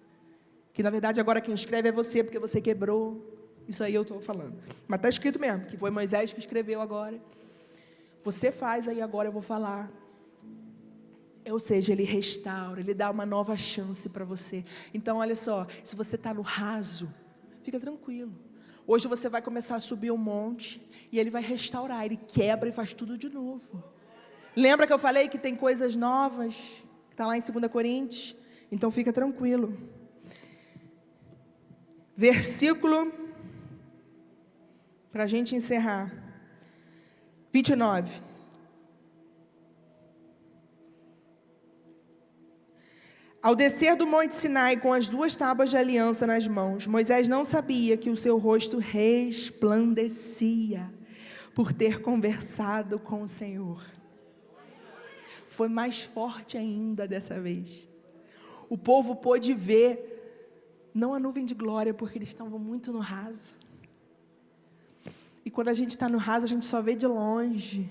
Que na verdade agora quem escreve é você, porque você quebrou. Isso aí eu estou falando. Mas está escrito mesmo, que foi Moisés que escreveu agora. Você faz, aí agora eu vou falar. Ou seja, Ele restaura, Ele dá uma nova chance para você. Então olha só, se você está no raso, fica tranquilo. Hoje você vai começar a subir um monte, e Ele vai restaurar, Ele quebra e faz tudo de novo. Lembra que eu falei que tem coisas novas? Está lá em 2 Coríntios? Então fica tranquilo. Versículo, para a gente encerrar, 29. Ao descer do monte Sinai com as 2 tábuas de aliança nas mãos, Moisés não sabia que o seu rosto resplandecia por ter conversado com o Senhor. Foi mais forte ainda dessa vez. O povo pôde ver, não a nuvem de glória, porque eles estavam muito no raso. E quando a gente está no raso, a gente só vê de longe.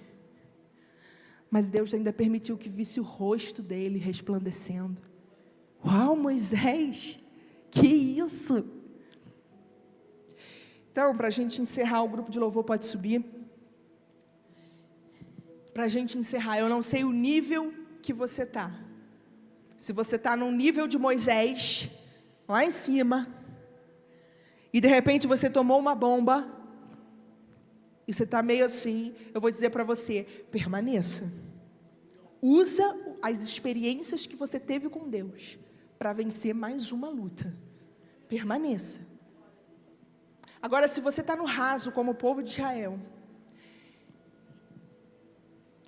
Mas Deus ainda permitiu que visse o rosto dele resplandecendo. Uau, Moisés, que isso? Então, para a gente encerrar, o grupo de louvor pode subir. Para a gente encerrar, eu não sei o nível que você está. Se você está num nível de Moisés, lá em cima, e de repente você tomou uma bomba, e você está meio assim, eu vou dizer para você, permaneça. Usa as experiências que você teve com Deus para vencer mais uma luta. Permaneça. Agora, se você está no raso, como o povo de Israel,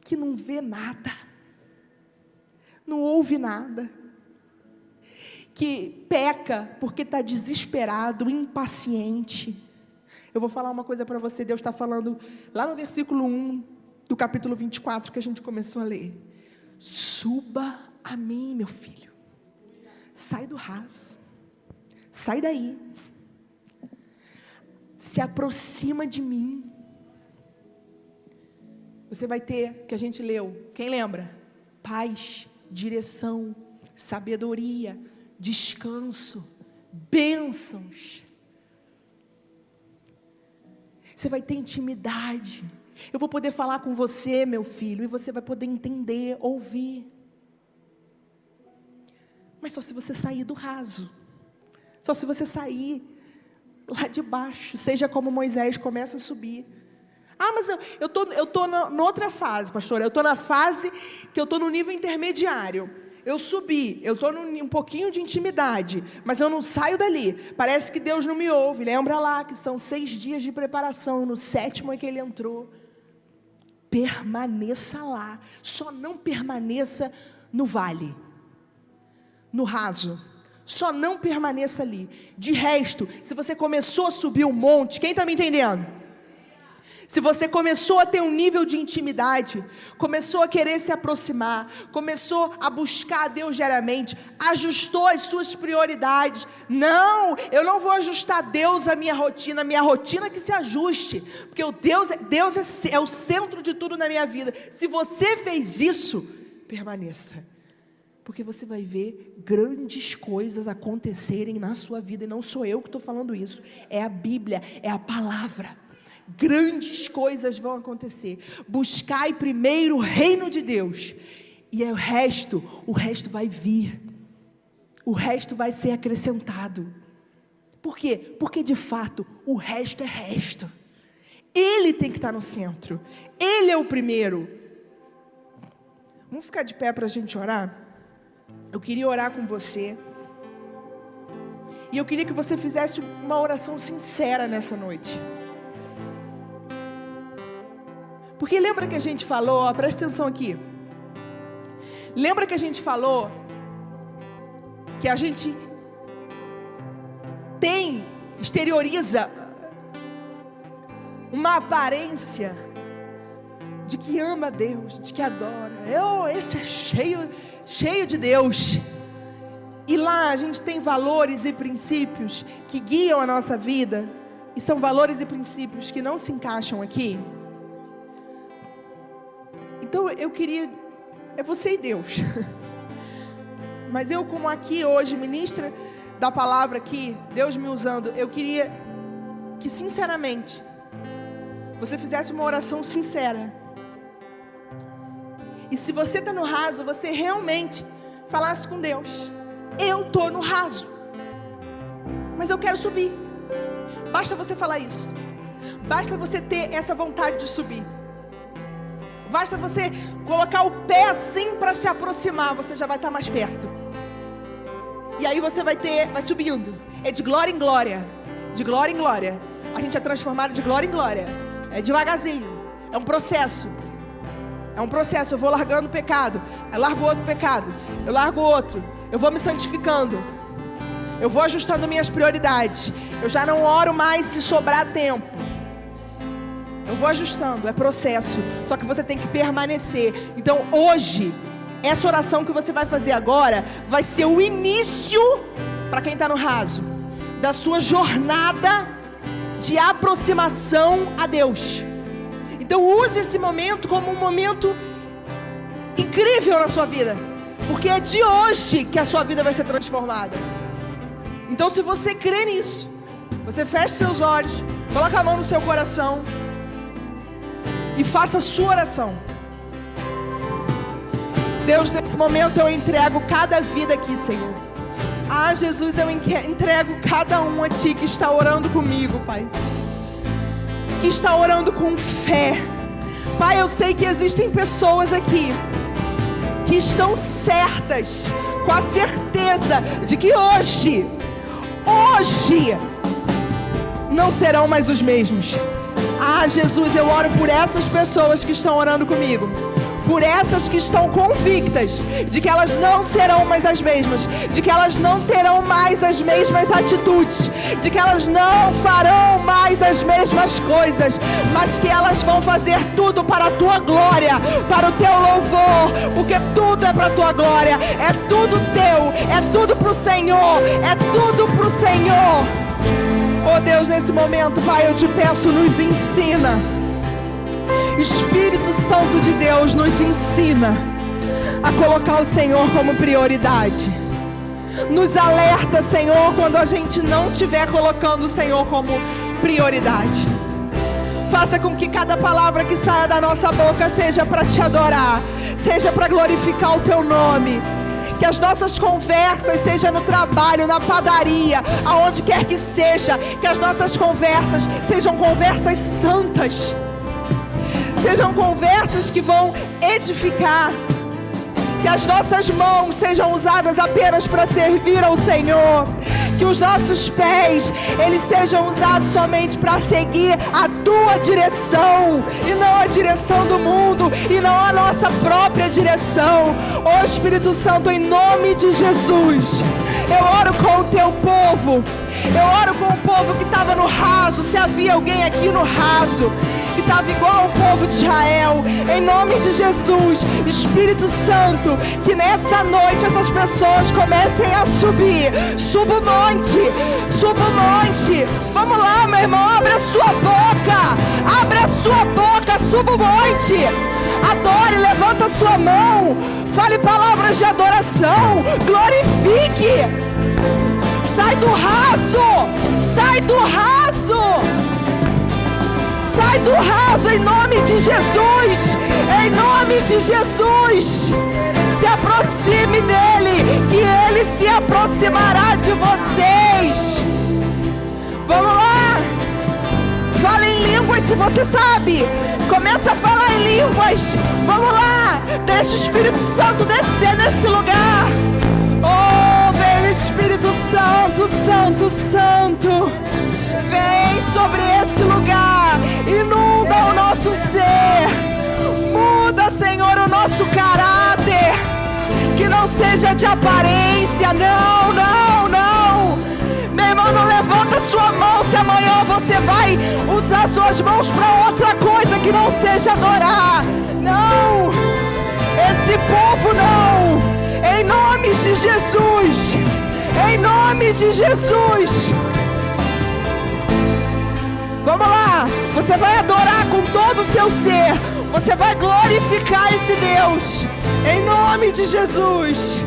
que não vê nada, não ouve nada, que peca porque está desesperado, impaciente. Eu vou falar uma coisa para você, Deus está falando lá no versículo 1 do capítulo 24 que a gente começou a ler. Suba a mim, meu filho. Sai do raso. Sai daí. Se aproxima de mim. Você vai ter, que a gente leu, quem lembra? Paz, direção, sabedoria, descanso, bênçãos. Você vai ter intimidade. Eu vou poder falar com você, meu filho, e você vai poder entender, ouvir. Mas só se você sair do raso. Só se você sair lá de baixo. Seja como Moisés, começa a subir. Ah, mas eu tô noutra fase, pastora. Eu tô na fase que eu tô no nível intermediário. Eu subi, eu estou num um pouquinho de intimidade, mas eu não saio dali. Parece que Deus não me ouve. Lembra lá que são 6 dias de preparação. No 7º é que ele entrou. Permaneça lá. Só não permaneça no vale, no raso. Só não permaneça ali. De resto, se você começou a subir um monte, quem está me entendendo? Se você começou a ter um nível de intimidade, começou a querer se aproximar, começou a buscar a Deus diariamente, ajustou as suas prioridades. Não, eu não vou ajustar a Deus a minha rotina que se ajuste, porque Deus é o centro de tudo na minha vida. Se você fez isso, permaneça, porque você vai ver grandes coisas acontecerem na sua vida, e não sou eu que estou falando isso, é a Bíblia, é a palavra. Grandes coisas vão acontecer. Buscai primeiro o reino de Deus, e o resto vai vir. O resto vai ser acrescentado. Por quê? Porque de fato o resto é resto. Ele tem que estar no centro. Ele é o primeiro. Vamos ficar de pé para a gente orar? Eu queria orar com você, e eu queria que você fizesse uma oração sincera nessa noite. Porque lembra que a gente falou, ó, presta atenção aqui. Lembra que a gente falou que a gente exterioriza uma aparência de que ama a Deus, de que adora. Esse é cheio de Deus. E lá a gente tem valores e princípios que guiam a nossa vida, e são valores e princípios que não se encaixam aqui. Então eu queria, é você e Deus. Mas eu, como aqui hoje, ministra da palavra aqui, Deus me usando, eu queria que sinceramente você fizesse uma oração sincera. E se você está no raso, você realmente falasse com Deus: eu estou no raso, mas eu quero subir. Basta você falar isso. Basta você ter essa vontade de subir. Basta você colocar o pé assim para se aproximar, você já vai estar mais perto. E aí você vai subindo. É de glória em glória. De glória em glória. A gente é transformado de glória em glória. É devagarzinho. É um processo. É um processo. Eu vou largando o pecado. Eu largo outro pecado. Eu largo outro. Eu vou me santificando. Eu vou ajustando minhas prioridades. Eu já não oro mais se sobrar tempo. Eu vou ajustando, é processo. Só que você tem que permanecer. Então hoje, essa oração que você vai fazer agora vai ser o início, para quem está no raso, da sua jornada de aproximação a Deus. Então use esse momento como um momento incrível na sua vida, porque é de hoje que a sua vida vai ser transformada. Então, se você crê nisso, você feche seus olhos, coloca a mão no seu coração e faça a sua oração. Deus, nesse momento eu entrego cada vida aqui, Senhor. Ah, Jesus, eu entrego cada um a Ti que está orando comigo, Pai, que está orando com fé. Pai, eu sei que existem pessoas aqui que estão certas, com a certeza de que hoje não serão mais os mesmos. Ah, Jesus, eu oro por essas pessoas que estão orando comigo, por essas que estão convictas de que elas não serão mais as mesmas, de que elas não terão mais as mesmas atitudes, de que elas não farão mais as mesmas coisas, mas que elas vão fazer tudo para a Tua glória, para o Teu louvor, porque tudo é para a Tua glória, é tudo Teu, é tudo para o Senhor, é tudo para o Senhor. Oh Deus, nesse momento, Pai, eu Te peço, nos ensina. Espírito Santo de Deus, nos ensina a colocar o Senhor como prioridade. Nos alerta, Senhor, quando a gente não estiver colocando o Senhor como prioridade. Faça com que cada palavra que saia da nossa boca seja para Te adorar, seja para glorificar o Teu nome. Que as nossas conversas sejam no trabalho, na padaria, aonde quer que seja. Que as nossas conversas sejam conversas santas. sejam conversas que vão edificar. Que as nossas mãos sejam usadas apenas para servir ao Senhor. Que os nossos pés, eles sejam usados somente para seguir a tua direção, e não a direção do mundo, e não a nossa própria direção. Ó Espírito Santo, em nome de Jesus, eu oro com o teu povo. Eu oro com o povo que estava no raso. Se havia alguém aqui no raso que estava igual ao povo de Israel, em nome de Jesus, Espírito Santo, que nessa noite essas pessoas comecem a subir. Suba o monte, suba o monte. Vamos lá, meu irmão, abre a sua boca, abre a sua boca, suba o monte. Adore, levanta a sua mão, fale palavras de adoração, glorifique. Sai do raso, sai do raso, sai do raso, em nome de Jesus, em nome de Jesus. Se aproxime dele, que ele se aproximará de vocês. Vamos lá, fala em línguas se você sabe, começa a falar em línguas. Vamos lá, deixa o Espírito Santo descer nesse lugar. Oh, vem Espírito Santo, Santo, Santo. Vem sobre esse lugar, inunda o nosso ser. Muda, Senhor, o nosso caráter. Que não seja de aparência, não, não, não. Meu irmão, não levanta sua mão se amanhã você vai usar suas mãos para outra coisa que não seja adorar. Não, esse povo não. Em nome de Jesus, em nome de Jesus. Vamos lá, você vai adorar com todo o seu ser, você vai glorificar esse Deus, em nome de Jesus.